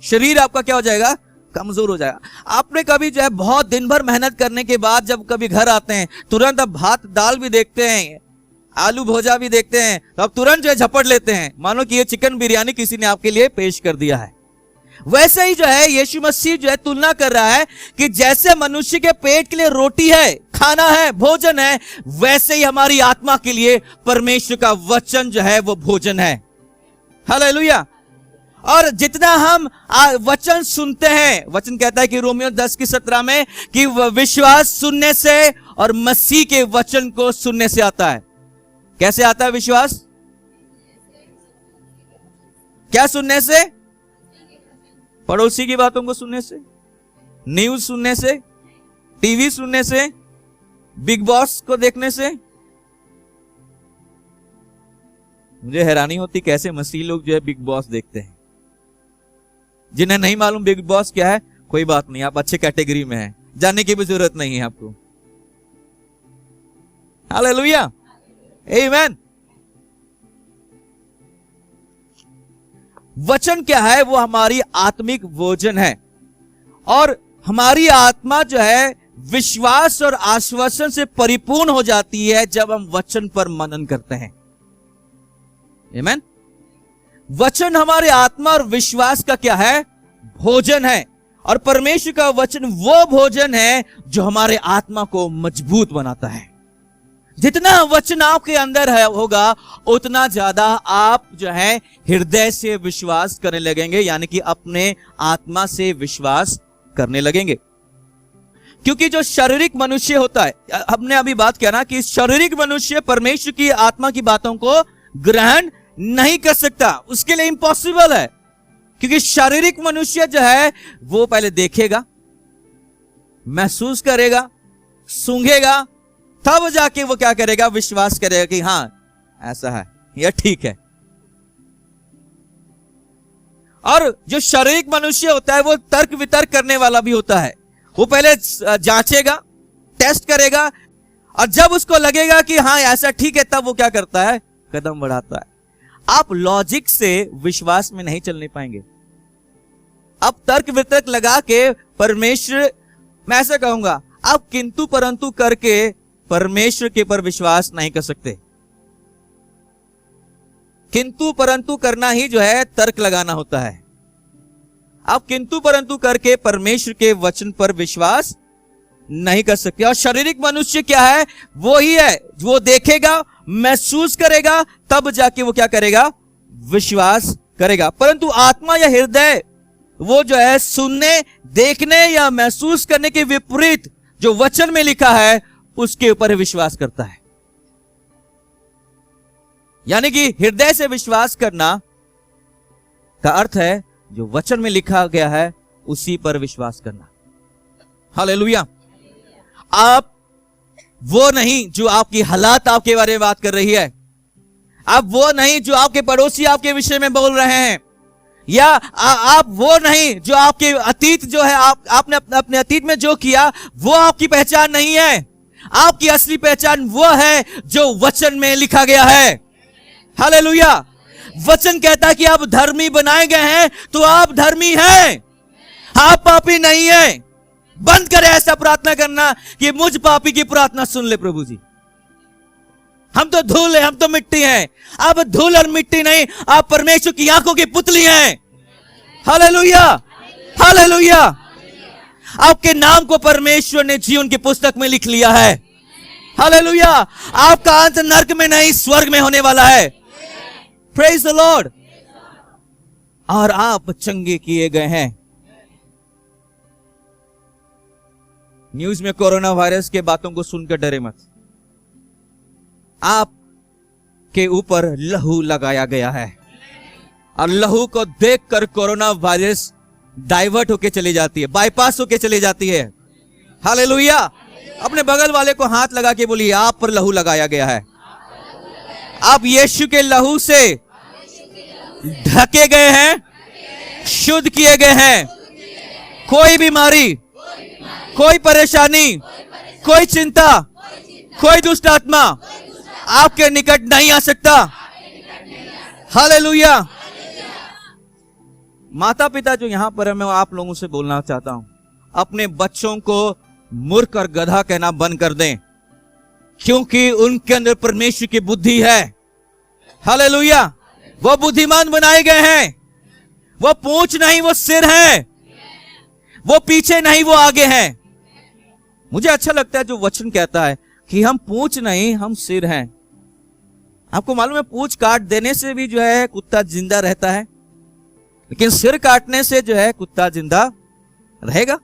शरीर आपका क्या हो जाएगा? कमजोर हो जाएगा। आपने कभी जो है बहुत दिन भर मेहनत करने के बाद जब कभी घर आते हैं, तुरंत अब भात दाल भी देखते हैं, आलू भोजा भी देखते हैं, तो अब तुरंत जो है झपट लेते हैं, मानो कि ये चिकन बिरयानी किसी ने आपके लिए पेश कर दिया है। वैसे ही जो है यीशु मसीह जो है तुलना कर रहा है कि जैसे मनुष्य के पेट के लिए रोटी है, खाना है, भोजन है, वैसे ही हमारी आत्मा के लिए परमेश्वर का वचन जो है वो भोजन है। हालेलुया। और जितना हम वचन सुनते हैं, वचन कहता है कि रोमियो 10:17 में कि विश्वास सुनने से और मसीह के वचन को सुनने से आता है। कैसे आता है विश्वास? क्या सुनने से? पड़ोसी की बातों को सुनने से, न्यूज सुनने से, टीवी सुनने से, बिग बॉस को देखने से। मुझे हैरानी होती कैसे मसीह लोग जो है बिग बॉस देखते हैं। जिन्हें नहीं मालूम बिग बॉस क्या है, कोई बात नहीं, आप अच्छे कैटेगरी में हैं, जानने की भी जरूरत नहीं है आपको। हालेलुया, आमीन। वचन क्या है? वो हमारी आत्मिक भोजन है, और हमारी आत्मा जो है विश्वास और आश्वासन से परिपूर्ण हो जाती है जब हम वचन पर मनन करते हैं। आमीन। वचन हमारे आत्मा और विश्वास का क्या है? भोजन है। और परमेश्वर का वचन वो भोजन है जो हमारे आत्मा को मजबूत बनाता है। जितना वचन आपके अंदर है होगा, उतना ज्यादा आप जो है हृदय से विश्वास करने लगेंगे, यानी कि अपने आत्मा से विश्वास करने लगेंगे। क्योंकि जो शारीरिक मनुष्य होता है, हमने अभी बात किया ना कि शारीरिक मनुष्य परमेश्वर की आत्मा की बातों को ग्रहण नहीं कर सकता, उसके लिए इम्पॉसिबल है। क्योंकि शारीरिक मनुष्य जो है वो पहले देखेगा, महसूस करेगा, सूंघेगा, तब जाके वो क्या करेगा? विश्वास करेगा कि हां ऐसा है, यह ठीक है। और जो शारीरिक मनुष्य होता है वो तर्क वितर्क करने वाला भी होता है। वो पहले जांचेगा, टेस्ट करेगा, और जब उसको लगेगा कि हाँ ऐसा ठीक है, तब वो क्या करता है? कदम बढ़ाता है। आप लॉजिक से विश्वास में नहीं चलने पाएंगे। आप तर्क वितर्क लगा के परमेश्वर, मैं ऐसा कहूंगा, आप किंतु परंतु करके परमेश्वर के पर विश्वास नहीं कर सकते। किंतु परंतु करना ही जो है तर्क लगाना होता है। आप किंतु परंतु करके परमेश्वर के वचन पर विश्वास नहीं कर सकते। और शारीरिक मनुष्य क्या है? वो ही है, वो देखेगा, महसूस करेगा, तब जाके वो क्या करेगा? विश्वास करेगा। परंतु आत्मा या हृदय वो जो है सुनने, देखने या महसूस करने के विपरीत जो वचन में लिखा है उसके ऊपर विश्वास करता है। यानी कि हृदय से विश्वास करना का अर्थ है जो वचन में लिखा गया है उसी पर विश्वास करना। हालेलुया। आप वो नहीं जो आपकी हालात आपके बारे में बात कर रही है, आप वो नहीं जो आपके पड़ोसी आपके विषय में बोल रहे हैं, या आप वो नहीं जो आपके अतीत जो है आपने अपने अतीत में जो किया वो आपकी पहचान नहीं है। आपकी असली पहचान वो है जो वचन में लिखा गया है। हालेलुया। वचन कहता है कि आप धर्मी बनाए गए हैं तो आप धर्मी हैं, आप पापी नहीं हैं। बंद करें ऐसा प्रार्थना करना कि मुझ पापी की प्रार्थना सुन ले प्रभु जी। हम तो धूल है, हम तो मिट्टी हैं। आप धूल और मिट्टी नहीं, आप परमेश्वर की आंखों की पुतली हैं। Hallelujah, hallelujah. आपके नाम को परमेश्वर ने जीवन की पुस्तक में लिख लिया है। हालेलुया। आपका अंत नरक में नहीं स्वर्ग में होने वाला है। Praise the Lord. और आप चंगे किए गए हैं। न्यूज में कोरोना वायरस के बातों को सुनकर डरे मत। आप के ऊपर लहू लगाया गया है और लहू को देखकर कोरोना वायरस डाइवर्ट होके चली जाती है, बाईपास होके चली जाती है। हालेलुया। अपने बगल वाले को हाथ लगा के बोलिए, आप पर लहू लगाया गया है। आप यीशु के लहू से ढके गए हैं, शुद्ध किए गए हैं। कोई बीमारी, कोई परेशानी, कोई चिंता, कोई दुष्ट आत्मा आपके निकट नहीं आ सकता। हालेलुया। माता पिता जो यहां पर है, मैं आप लोगों से बोलना चाहता हूं, अपने बच्चों को मूर्ख और गधा कहना बंद कर दें, क्योंकि उनके अंदर परमेश्वर की बुद्धि है। हालेलुया। वो बुद्धिमान बनाए गए हैं। वो पूंछ नहीं, वो सिर है। वो पीछे नहीं, वो आगे हैं। मुझे अच्छा लगता है जो वचन कहता है कि हम पूंछ नहीं, हम सिर हैं। आपको मालूम है पूंछ काट देने से भी जो है कुत्ता जिंदा रहता है, लेकिन सिर काटने से जो है कुत्ता जिंदा रहेगा।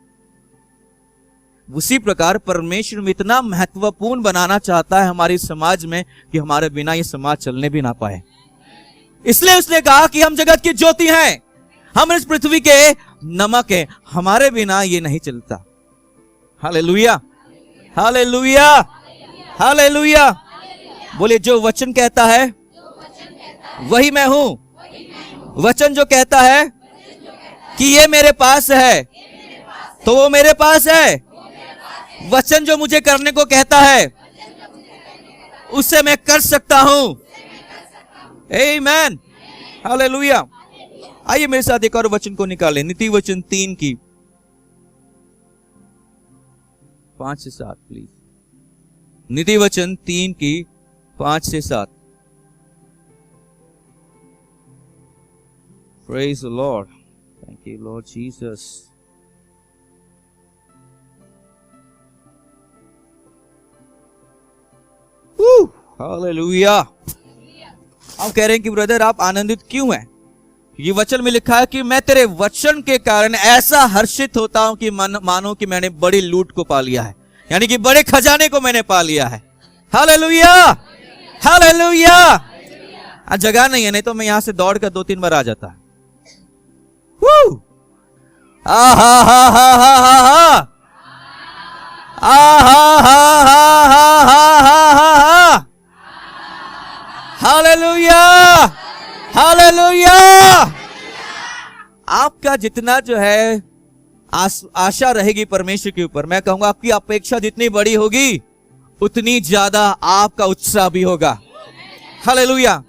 उसी प्रकार परमेश्वर में इतना महत्वपूर्ण बनाना चाहता है हमारे समाज में कि हमारे बिना ये समाज चलने भी ना पाए। इसलिए उसने कहा कि हम जगत की ज्योति हैं, हम इस पृथ्वी के नमक हैं, हमारे बिना ये नहीं चलता। Hallelujah, hallelujah, hallelujah. बोले जो वचन कहता है वही मैं हूं। वचन जो कहता है कि ये मेरे पास है तो वो मेरे पास है। वचन जो मुझे करने को कहता है उससे मैं कर सकता हूं। आमीन, हालेलुया। आइए मेरे साथ एक और वचन को निकालें, नीति वचन 3 की 5 से 7 प्लीज। नीति वचन 3 की 5 से 7। Praise the Lord. Thank you, Lord Jesus. Hallelujah. हम कह रहे हैं कि ब्रदर आप आनंदित क्यों हैं? ये वचन में लिखा है कि मैं तेरे वचन के कारण ऐसा हर्षित होता हूं कि मानो कि मैंने बड़ी लूट को पा लिया है, यानी कि बड़े खजाने को मैंने पा लिया है। Hallelujah, hallelujah. जगह नहीं है, नहीं तो मैं यहां से दौड़ कर 2-3 बार आ जाता। Hallelujah, hallelujah. आपका जितना जो है आशा रहेगी परमेश्वर के ऊपर, मैं कहूंगा आपकी अपेक्षा जितनी बड़ी होगी उतनी ज्यादा आपका उत्साह भी होगा। हालेलुया।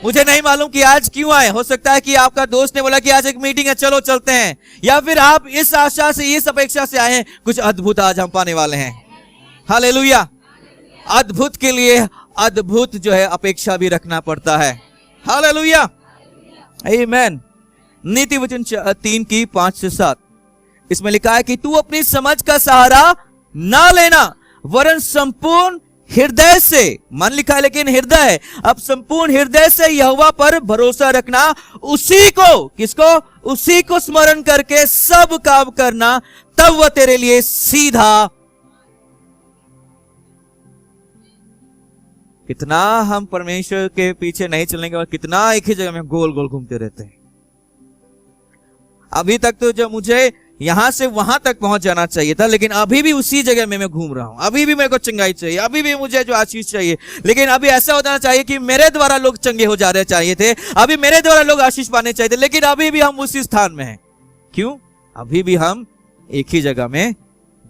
मुझे नहीं मालूम कि आज क्यों आए, हो सकता है कि आपका दोस्त ने बोला कि आज एक मीटिंग है, चलो चलते हैं, या फिर आप इस आशा से, इस अपेक्षा से आए हैं कुछ अद्भुत आज हम पाने वाले हैं। हालेलुया। अद्भुत के लिए अद्भुत जो है अपेक्षा भी रखना पड़ता है। हालेलुया, आमीन। नीति वचन 3 की 5 से 7, इसमें लिखा है कि तू अपनी समझ का सहारा ना लेना, वरन संपूर्ण हृदय से, मन लिखा है लेकिन हृदय है, अब संपूर्ण हृदय से यहोवा पर भरोसा रखना, उसी को, किसको? उसी को स्मरण करके सब काम करना, तब वह तेरे लिए सीधा। कितना हम परमेश्वर के पीछे नहीं चलने के बाद कितना एक ही जगह में गोल गोल घूमते रहते हैं। अभी तक तो जो मुझे यहां से वहां तक पहुंच जाना चाहिए था, लेकिन अभी भी उसी जगह में मैं घूम रहा हूं। अभी भी मेरे को चंगाई चाहिए, अभी भी मुझे जो आशीष चाहिए, लेकिन अभी ऐसा होना चाहिए कि मेरे द्वारा लोग चंगे हो जा रहे चाहिए थे, अभी मेरे द्वारा लोग आशीष पाने चाहिए थे, लेकिन अभी भी हम उसी स्थान में हैं। क्यों? अभी भी हम एक ही जगह में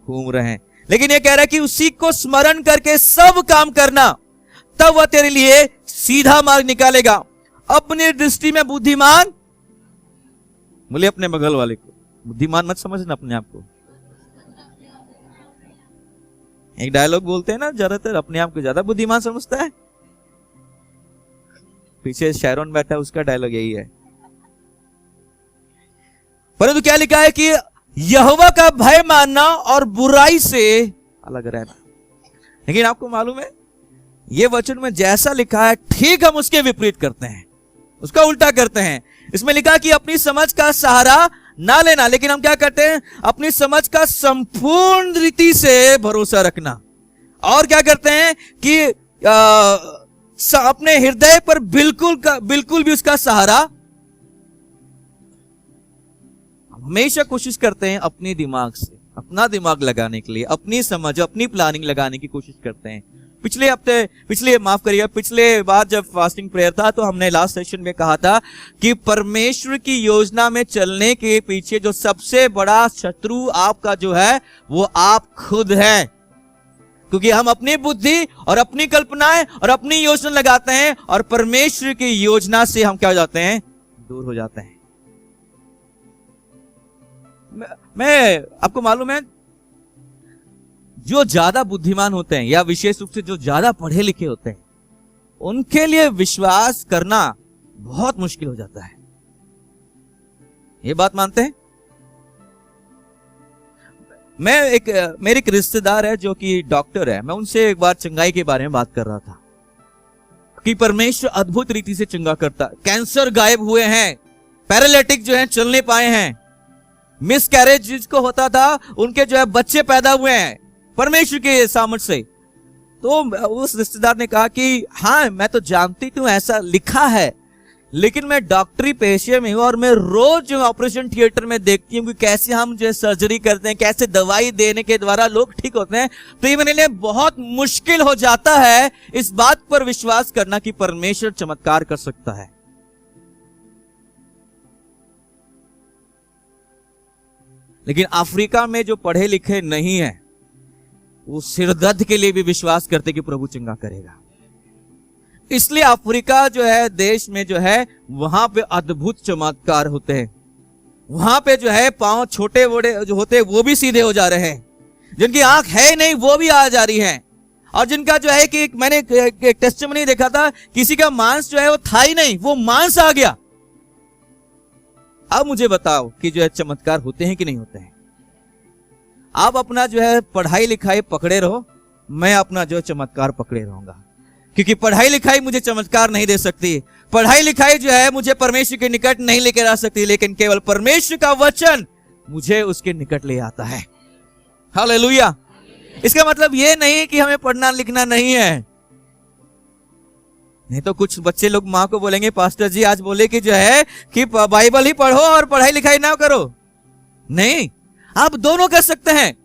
घूम रहे हैं। लेकिन ये कह रहा है कि उसी को स्मरण करके सब काम करना, तब वह तेरे लिए सीधा मार्ग निकालेगा। अपनी दृष्टि में बुद्धिमान, बोले अपने बगल वाले को, बुद्धिमान मत समझना अपने आप को। एक डायलॉग बोलते हैं ना, ज्यादातर अपने आप को ज्यादा बुद्धिमान समझता है। पीछे शैरोन बैठा है, उसका डायलॉग यही है। परंतु क्या लिखा है कि यहोवा का भय मानना और बुराई से अलग रहना। लेकिन आपको मालूम है, ये वचन में जैसा लिखा है ठीक हम उसके विपरीत करते हैं, उसका उल्टा करते हैं। इसमें लिखा कि अपनी समझ का सहारा ना लेना, लेकिन हम क्या करते हैं? अपनी समझ का संपूर्ण रीति से भरोसा रखना। और क्या करते हैं कि अपने हृदय पर बिल्कुल भी उसका सहारा, हमेशा कोशिश करते हैं अपने दिमाग से, अपना दिमाग लगाने के लिए, अपनी समझ, अपनी प्लानिंग लगाने की कोशिश करते हैं। पिछले बार जब फास्टिंग प्रेयर था तो हमने लास्ट सेशन में कहा था कि परमेश्वर की योजना में चलने के पीछे जो सबसे बड़ा शत्रु आपका जो है वो आप खुद हैं। क्योंकि हम अपनी बुद्धि और अपनी कल्पनाएं और अपनी योजना लगाते हैं और परमेश्वर की योजना से हम क्या हो जाते हैं? दूर हो जाते हैं। मैं आपको मालूम है, जो ज्यादा बुद्धिमान होते हैं या विशेष रूप से जो ज्यादा पढ़े लिखे होते हैं, उनके लिए विश्वास करना बहुत मुश्किल हो जाता है। ये बात मानते हैं? मेरे एक रिश्तेदार है जो कि डॉक्टर है, मैं उनसे एक बार चंगाई के बारे में बात कर रहा था कि परमेश्वर अद्भुत रीति से चंगा करता है। कैंसर गायब हुए हैं, पैरालिटिक जो है चलने पाए हैं, मिस कैरेज जिसको होता था उनके जो है बच्चे पैदा हुए हैं परमेश्वर के सामर्थ से। तो उस रिश्तेदार ने कहा कि हाँ मैं तो जानती हूं ऐसा लिखा है, लेकिन मैं डॉक्टरी पेशे में हूं और मैं रोज जो ऑपरेशन थिएटर में देखती हूँ कि कैसे हम जो सर्जरी करते हैं, कैसे दवाई देने के द्वारा लोग ठीक होते हैं। तो ये मेरे लिए बहुत मुश्किल हो जाता है इस बात पर विश्वास करना कि परमेश्वर चमत्कार कर सकता है। लेकिन अफ्रीका में जो पढ़े लिखे नहीं है वो सिरदर्द के लिए भी विश्वास करते कि प्रभु चंगा करेगा। इसलिए अफ्रीका जो है देश में जो है वहां पे अद्भुत चमत्कार होते हैं। वहां पे जो है पांव छोटे बड़े जो होते हैं वो भी सीधे हो जा रहे हैं, जिनकी आंख है नहीं वो भी आ जा रही है, और जिनका जो है कि मैंने एक टेस्टिमनी देखा था, किसी का मांस जो है वो था ही नहीं, वो मांस आ गया। अब मुझे बताओ कि जो है चमत्कार होते हैं कि नहीं होते हैं? आप अपना जो है पढ़ाई लिखाई पकड़े रहो, मैं अपना जो चमत्कार पकड़े रहूंगा। क्योंकि पढ़ाई लिखाई मुझे चमत्कार नहीं दे सकती, पढ़ाई लिखाई जो है मुझे परमेश्वर के निकट नहीं लेकर आ सकती, लेकिन केवल परमेश्वर का वचन मुझे उसके निकट ले आता है। हालेलुया। इसका मतलब ये नहीं कि हमें पढ़ना लिखना नहीं है। नहीं तो कुछ बच्चे लोग माँ को बोलेंगे पास्टर जी आज बोले कि जो है कि बाइबल ही पढ़ो और पढ़ाई लिखाई ना करो। नहीं, आप दोनों कर सकते हैं।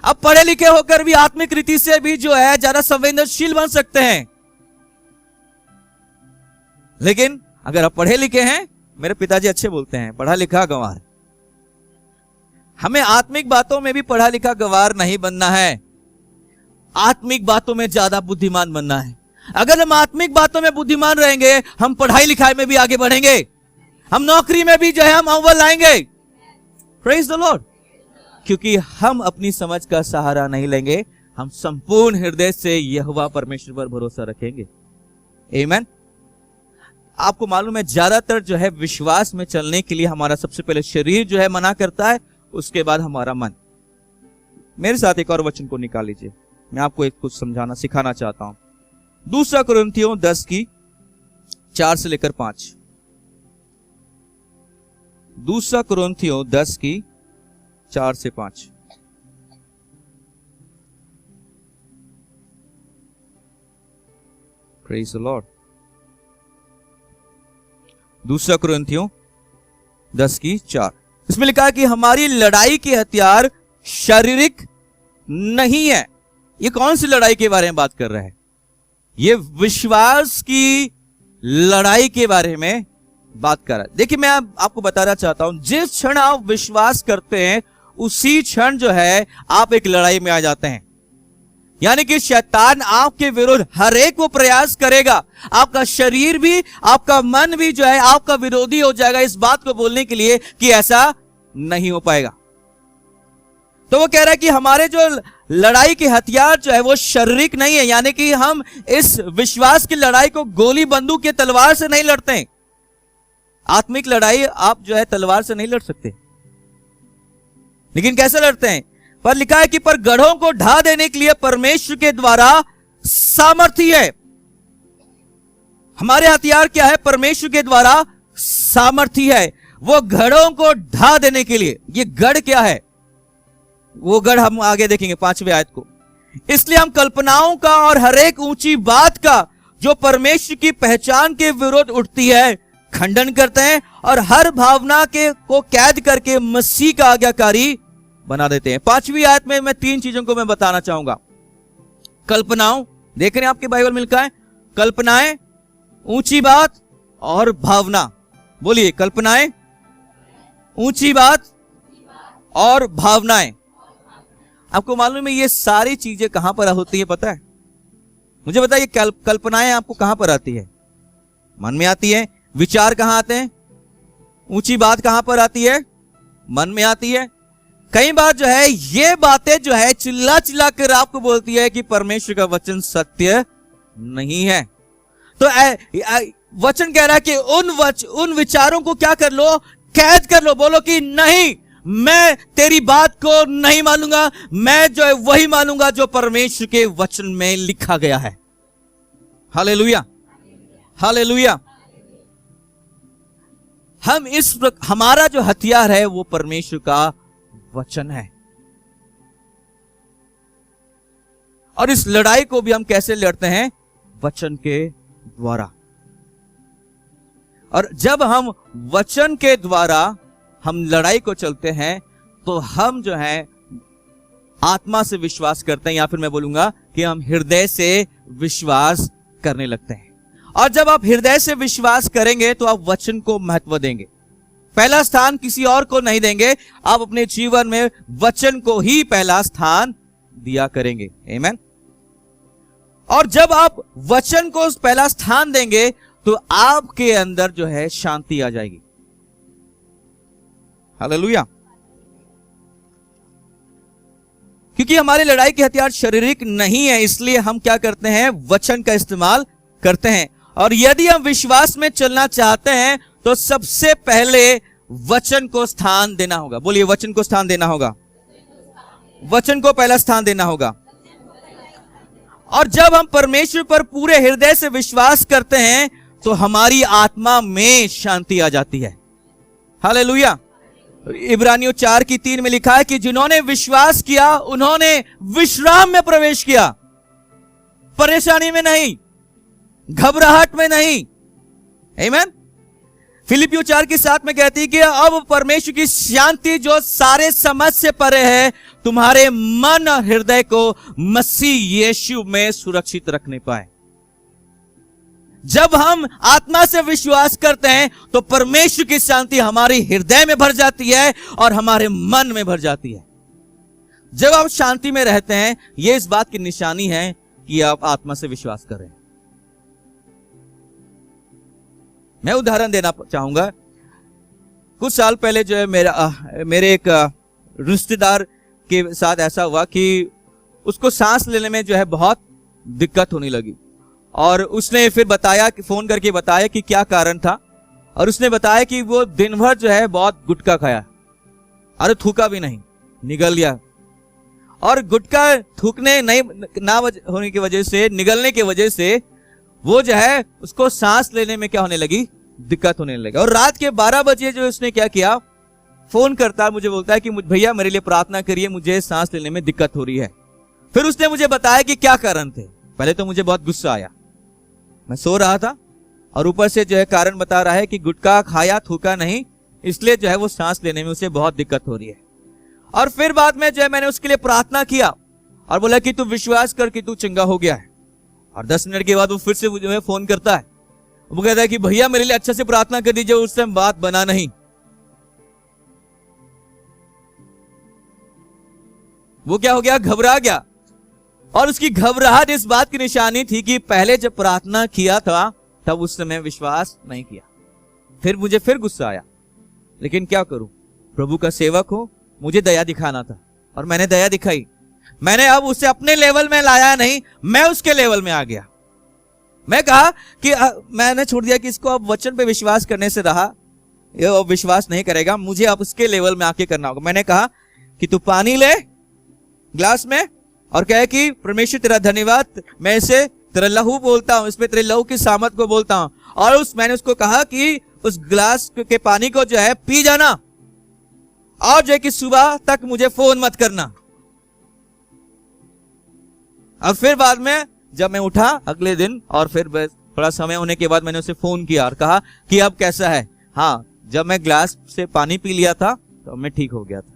आप पढ़े लिखे होकर भी आत्मिक रीति से भी जो है ज्यादा संवेदनशील बन सकते हैं। लेकिन अगर आप पढ़े लिखे हैं, मेरे पिताजी अच्छे बोलते हैं पढ़ा लिखा गंवार। हमें आत्मिक बातों में भी पढ़ा लिखा गंवार नहीं बनना है, आत्मिक बातों में ज्यादा बुद्धिमान बनना है। अगर हम आत्मिक बातों में बुद्धिमान रहेंगे, हम पढ़ाई लिखाई में भी आगे बढ़ेंगे, हम नौकरी में भी जो है हम अव्वल आएंगे। Praise the Lord. क्योंकि हम अपनी समझ का सहारा नहीं लेंगे, हम संपूर्ण हृदय से यहोवा परमेश्वर पर भरोसा रखेंगे। आमीन। आपको मालूम है ज्यादातर जो है विश्वास में चलने के लिए हमारा सबसे पहले शरीर जो है मना करता है, उसके बाद हमारा मन। मेरे साथ एक और वचन को निकाल लीजिए, मैं आपको एक कुछ समझाना सिखाना चाहता हूं। 2 कुरिन्थियों 10 की 4 से लेकर 5। 2 कुरिन्थियों 10 की 4 से 5। Praise the Lord. 2 कुरिन्थियों 10:4। इसमें लिखा है कि हमारी लड़ाई के हथियार शारीरिक नहीं है। ये कौन सी लड़ाई के बारे में बात कर रहा है? ये विश्वास की लड़ाई के बारे में बात कर रहा है। देखिए, मैं आपको बताना चाहता हूं, जिस क्षण आप विश्वास करते हैं उसी क्षण जो है आप एक लड़ाई में आ जाते हैं। यानी कि शैतान आपके विरुद्ध हर एक वो प्रयास करेगा, आपका शरीर भी, आपका मन भी जो है आपका विरोधी हो जाएगा इस बात को बोलने के लिए कि ऐसा नहीं हो पाएगा। तो वो कह रहा है कि हमारे जो लड़ाई के हथियार जो है वो शारीरिक नहीं है, यानी कि हम इस विश्वास की लड़ाई को गोली बंदूक के तलवार से नहीं लड़ते हैं। आत्मिक लड़ाई आप जो है तलवार से नहीं लड़ सकते, लेकिन कैसे लड़ते हैं? पर लिखा है कि पर गढ़ों को ढा देने के लिए परमेश्वर के द्वारा सामर्थी है। हमारे हथियार क्या है? परमेश्वर के द्वारा सामर्थी है, वो गढ़ों को ढा देने के लिए। ये गढ़ क्या है? वो गढ़ हम आगे देखेंगे 5वें आयत को। इसलिए हम कल्पनाओं का और हर एक ऊंची बात का जो परमेश्वर की पहचान के विरुद्ध उठती है खंडन करते हैं और हर भावना के को कैद करके मसीह का आज्ञाकारी बना देते हैं। 5वीं आयत में मैं 3 चीजों को मैं बताना चाहूंगा। कल्पनाओं, देख रहे हैं आपके बाइबल में लिखा है कल्पनाएं, ऊंची बात और भावना। बोलिए, कल्पनाएं, ऊंची बात और भावनाएं। आपको मालूम है ये सारी चीजें कहां पर होती है? पता है मुझे? बताइए, कल्पनाएं आपको कहां पर आती है? मन में आती है। विचार कहां आते हैं? ऊंची बात कहां पर आती है? मन में आती है। कई बार जो है ये बातें जो है चिल्ला चिल्ला कर आपको बोलती है कि परमेश्वर का वचन सत्य नहीं है। तो वचन कह रहा है कि उन विचारों को क्या कर लो? कैद कर लो। बोलो कि नहीं, मैं तेरी बात को नहीं मानूंगा, मैं जो है वही मानूंगा जो परमेश्वर के वचन में लिखा गया है। Hallelujah, hallelujah. हमारा जो हथियार है वो परमेश्वर का वचन है। और इस लड़ाई को भी हम कैसे लड़ते हैं? वचन के द्वारा। और जब हम वचन के द्वारा हम लड़ाई को चलते हैं तो हम जो है आत्मा से विश्वास करते हैं, या फिर मैं बोलूंगा कि हम हृदय से विश्वास करने लगते हैं। और जब आप हृदय से विश्वास करेंगे तो आप वचन को महत्व देंगे। पहला स्थान किसी और को नहीं देंगे, आप अपने जीवन में वचन को ही पहला स्थान दिया करेंगे। आमीन। और जब आप वचन को पहला स्थान देंगे तो आपके अंदर जो है शांति आ जाएगी। हालेलुया। क्योंकि हमारी लड़ाई के हथियार शारीरिक नहीं है, इसलिए हम क्या करते हैं? वचन का इस्तेमाल करते हैं। और यदि हम विश्वास में चलना चाहते हैं तो सबसे पहले वचन को स्थान देना होगा। बोलिए, वचन को स्थान देना होगा। वचन को पहला स्थान देना होगा। और जब हम परमेश्वर पर पूरे हृदय से विश्वास करते हैं तो हमारी आत्मा में शांति आ जाती है। हालेलुया। इब्रानियों 4:3 में लिखा है कि जिन्होंने विश्वास किया उन्होंने विश्राम में प्रवेश किया। परेशानी में नहीं, घबराहट में नहीं। आमीन। फिलिपियों 4:7 में कहती है कि अब परमेश्वर की शांति जो सारे समझ से परे है तुम्हारे मन और हृदय को मसीह यीशु में सुरक्षित रखने पाए। जब हम आत्मा से विश्वास करते हैं तो परमेश्वर की शांति हमारे हृदय में भर जाती है और हमारे मन में भर जाती है। जब आप शांति में रहते हैं, यह इस बात की निशानी है कि आप आत्मा से विश्वास कर रहे हैं। मैं उदाहरण देना चाहूंगा। कुछ साल पहले जो है मेरे एक रिश्तेदार के साथ ऐसा हुआ कि उसको सांस लेने में जो है बहुत दिक्कत होने लगी। और उसने फिर बताया, फोन करके बताया कि क्या कारण था। और उसने बताया कि वो दिन भर जो है बहुत गुटखा खाया, अरे थूका भी नहीं, निगल लिया। और गुटखा थूकने नहीं ना होने की वजह से, निगलने की वजह से वो जो है उसको सांस लेने में क्या होने लगी? दिक्कत होने लगी। और रात के 12 बजे जो उसने क्या किया, फोन करता मुझे, बोलता है कि भैया मेरे लिए प्रार्थना करिए, मुझे सांस लेने में दिक्कत हो रही है। फिर उसने मुझे बताया कि क्या कारण थे। पहले तो मुझे बहुत गुस्सा आया, मैं सो रहा था और ऊपर से जो है कारण बता रहा है कि गुटखा खाया, थूका नहीं, इसलिए जो है वो सांस लेने में उसे बहुत दिक्कत हो रही है। और फिर बाद में जो है मैंने उसके लिए प्रार्थना किया और बोला कि तू विश्वास कर कि तू चंगा हो गया है। और 10 मिनट के बाद वो फिर से जो है फोन करता है, वो कहता है कि भैया मेरे लिए अच्छे से प्रार्थना कर दीजिए। उस टाइम बात बना नहीं। वो क्या हो गया, घबरा गया। और उसकी घबराहट इस बात की निशानी थी कि पहले जब प्रार्थना किया था तब उस समय विश्वास नहीं किया। फिर मुझे फिर गुस्सा आया, लेकिन क्या करूं, प्रभु का सेवक हूं, मुझे दया दिखाना था और मैंने दया दिखाई। मैंने अब उसे अपने लेवल में लाया नहीं, मैं उसके लेवल में आ गया। मैं कहा कि मैंने छोड़ दिया कि इसको अब वचन पे विश्वास करने से रहा, ये विश्वास नहीं करेगा, मुझे अब उसके लेवल में आके करना होगा। मैंने कहा कि तू पानी ले ग्लास में और कहे कि परमेश्वर तेरा धन्यवाद, मैं इसे तेरा लहू बोलता हूं, इसमें तेरे लहू की सामर्थ को बोलता हूं। और मैंने उसको कहा कि उस ग्लास के पानी को जो है पी जाना और जो है कि सुबह तक मुझे फोन मत करना। और फिर बाद में जब मैं उठा अगले दिन और फिर थोड़ा समय होने के बाद मैंने उसे फोन किया और कहा कि अब कैसा है। हाँ, जब मैं ग्लास से पानी पी लिया था तो मैं ठीक हो गया था।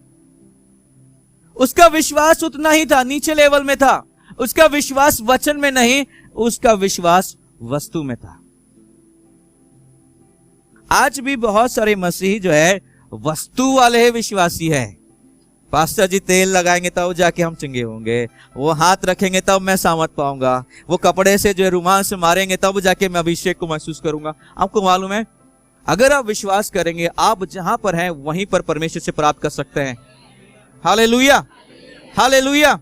उसका विश्वास उतना ही था, नीचे लेवल में था। उसका विश्वास वचन में नहीं, उसका विश्वास वस्तु में था। आज भी बहुत सारे मसीही जो है वस्तु वाले विश्वासी है। पास्टर जी तेल लगाएंगे तब जाके हम चंगे होंगे, वो हाथ रखेंगे तब मैं सामर्थ पाऊंगा, वो कपड़े से जो है रुमाल से मारेंगे तब जाके मैं अभिषेक को महसूस करूंगा। आपको मालूम है, अगर आप विश्वास करेंगे, आप जहां पर हैं वहीं पर परमेश्वर से प्राप्त कर सकते हैं। Hallelujah, hallelujah.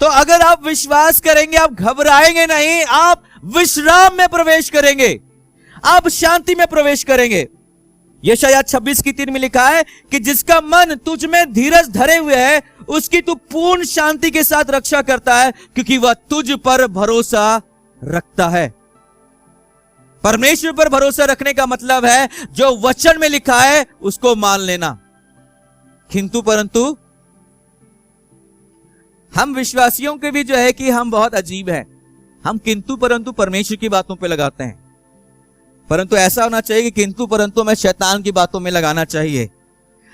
तो अगर आप विश्वास करेंगे, आप घबराएंगे नहीं, आप विश्राम में प्रवेश करेंगे, आप शांति में प्रवेश करेंगे। यशायाह 26:3 में लिखा है कि जिसका मन तुझ में धीरज धरे हुए है, उसकी तू पूर्ण शांति के साथ रक्षा करता है, क्योंकि वह तुझ पर भरोसा रखता है। परमेश्वर पर भरोसा रखने का मतलब है जो वचन में लिखा है उसको मान लेना। किंतु परंतु हम विश्वासियों के भी जो है कि हम बहुत अजीब हैं। हम किंतु परंतु परमेश्वर की बातों पे लगाते हैं, परंतु ऐसा होना चाहिए कि किंतु परंतु हमें शैतान की बातों में लगाना चाहिए।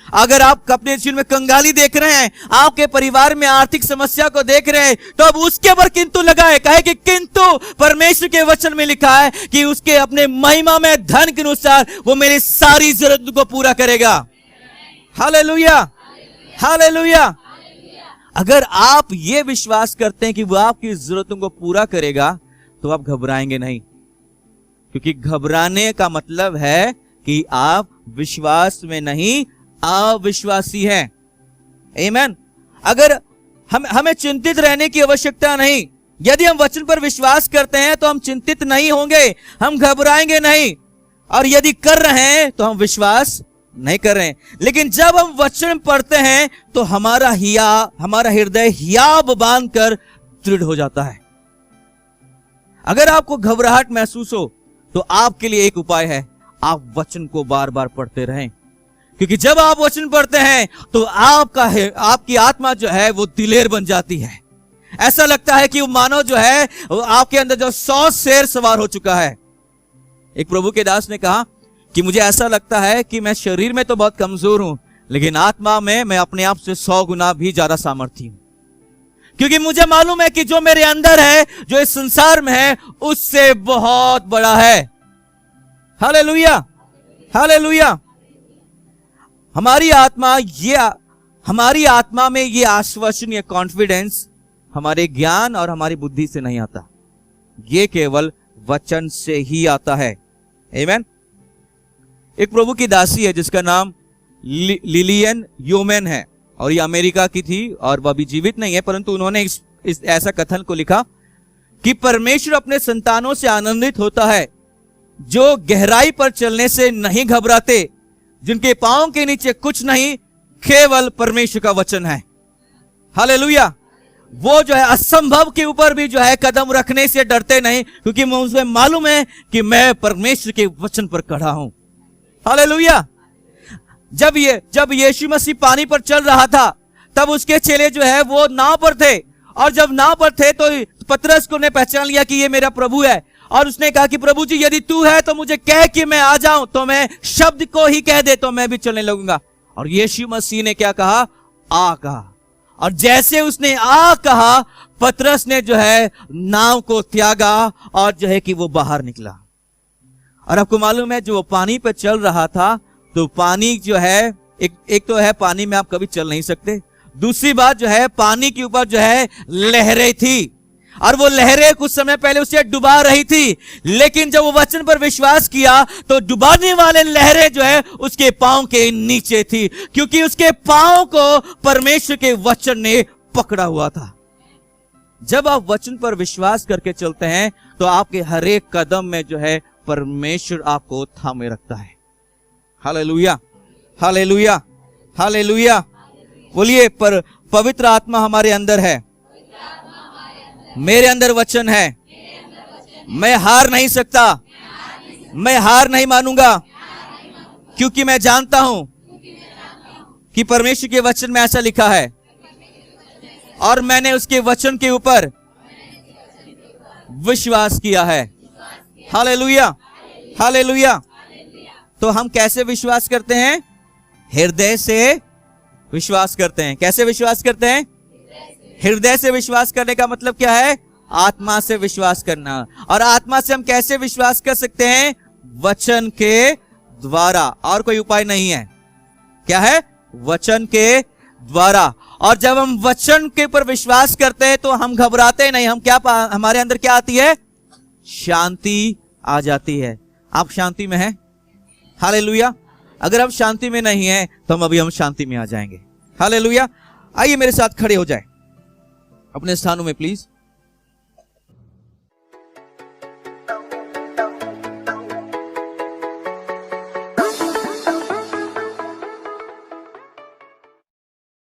अगर आप अपने जीवन में कंगाली देख रहे हैं, आपके परिवार में आर्थिक समस्या को देख रहे हैं, तो अब उसके ऊपर किंतु लगाए। कहे कि किंतु परमेश्वर के वचन में लिखा है कि उसके अपने महिमा में धन के अनुसार वो मेरी सारी जरूरत को पूरा करेगा। Hallelujah, hallelujah. अगर आप ये विश्वास करते हैं कि वो आपकी जरूरतों को पूरा करेगा तो आप घबराएंगे नहीं, क्योंकि घबराने का मतलब है कि आप विश्वास में नहीं, अविश्वासी हैं। आमीन। अगर हमें चिंतित रहने की आवश्यकता नहीं। यदि हम वचन पर विश्वास करते हैं तो हम चिंतित नहीं होंगे, हम घबराएंगे नहीं। और यदि कर रहे हैं तो हम विश्वास नहीं कर रहे हैं। लेकिन जब हम वचन पढ़ते हैं तो हमारा हृदय हियाब बांधकर दृढ़ हो जाता है। अगर आपको घबराहट महसूस हो तो आपके लिए एक उपाय है, आप वचन को बार बार पढ़ते रहें। क्योंकि जब आप वचन पढ़ते हैं तो आपकी आत्मा जो है वो दिलेर बन जाती है। ऐसा लगता है कि वो मानो जो है आपके अंदर जो 100 शेर सवार हो चुका है। एक प्रभु के दास ने कहा कि मुझे ऐसा लगता है कि मैं शरीर में तो बहुत कमजोर हूं, लेकिन आत्मा में मैं अपने आप से 100 गुना भी ज्यादा सामर्थी हूं। क्योंकि मुझे मालूम है कि जो मेरे अंदर है, जो इस संसार में है, उससे बहुत बड़ा है। Hallelujah, hallelujah. हमारी आत्मा में ये आश्वासन, ये कॉन्फिडेंस हमारे ज्ञान और हमारी बुद्धि से नहीं आता, ये केवल वचन से ही आता है। आमीन। एक प्रभु की दासी है जिसका नाम लिलियन यूमेन है और ये अमेरिका की थी और वह अभी जीवित नहीं है, परंतु उन्होंने इस ऐसा कथन को लिखा कि परमेश्वर अपने संतानों से आनंदित होता है जो गहराई पर चलने से नहीं घबराते, जिनके पांव के नीचे कुछ नहीं, केवल परमेश्वर का वचन है। हालेलुया। वो जो है असंभव के ऊपर भी जो है कदम रखने से डरते नहीं, क्योंकि मुझे मालूम है कि मैं परमेश्वर के वचन पर खड़ा हूं। हालेलुया। जब यीशु मसीह पानी पर चल रहा था तब उसके चेले जो है वो नाव पर थे, और जब नाव पर थे तो पतरस को ने पहचान लिया कि ये मेरा प्रभु है, और उसने कहा कि प्रभु जी यदि तू है तो मुझे कह कि मैं आ जाऊं, तो मैं शब्द को ही कह दे तो मैं भी चलने लगूंगा। और यीशु मसीह ने क्या कहा? आ कहा। और जैसे उसने आ कहा, पतरस ने जो है नाव को त्यागा और जो है कि वो बाहर निकला। और आपको मालूम है जो वो पानी पे चल रहा था, तो पानी जो है एक तो है पानी में आप कभी चल नहीं सकते, दूसरी बात जो है पानी के ऊपर जो है लहरें थी, और वो लहरें कुछ समय पहले उसे डुबा रही थी। लेकिन जब वो वचन पर विश्वास किया तो डुबाने वाले लहरें जो है उसके पांव के नीचे थी, क्योंकि उसके पांव को परमेश्वर के वचन ने पकड़ा हुआ था। जब आप वचन पर विश्वास करके चलते हैं तो आपके हर एक कदम में जो है परमेश्वर आपको थामे रखता है। Hallelujah, hallelujah, hallelujah. बोलिए, पर पवित्र आत्मा हमारे अंदर है, मेरे अंदर वचन है, मैं हार नहीं सकता, मैं हार नहीं मानूंगा, क्योंकि मैं जानता हूं कि परमेश्वर के वचन में ऐसा लिखा है और मैंने उसके वचन के ऊपर विश्वास किया है। Hallelujah, hallelujah. तो हम कैसे विश्वास करते हैं? हृदय से विश्वास करते हैं। कैसे विश्वास करते हैं? हृदय से विश्वास करने का मतलब क्या है? आत्मा से विश्वास करना। और आत्मा से हम कैसे विश्वास कर सकते हैं? वचन के द्वारा, और कोई उपाय नहीं है। क्या है? वचन के द्वारा। और जब हम वचन के ऊपर विश्वास करते हैं तो हम घबराते नहीं। हम क्या हमारे अंदर क्या आती है? शांति आ जाती है। आप शांति में हैं? हालेलुया। अगर आप शांति में नहीं हैं तो हम शांति में आ जाएंगे। हालेलुया। आइए मेरे साथ खड़े हो जाएं अपने स्थानों में प्लीज।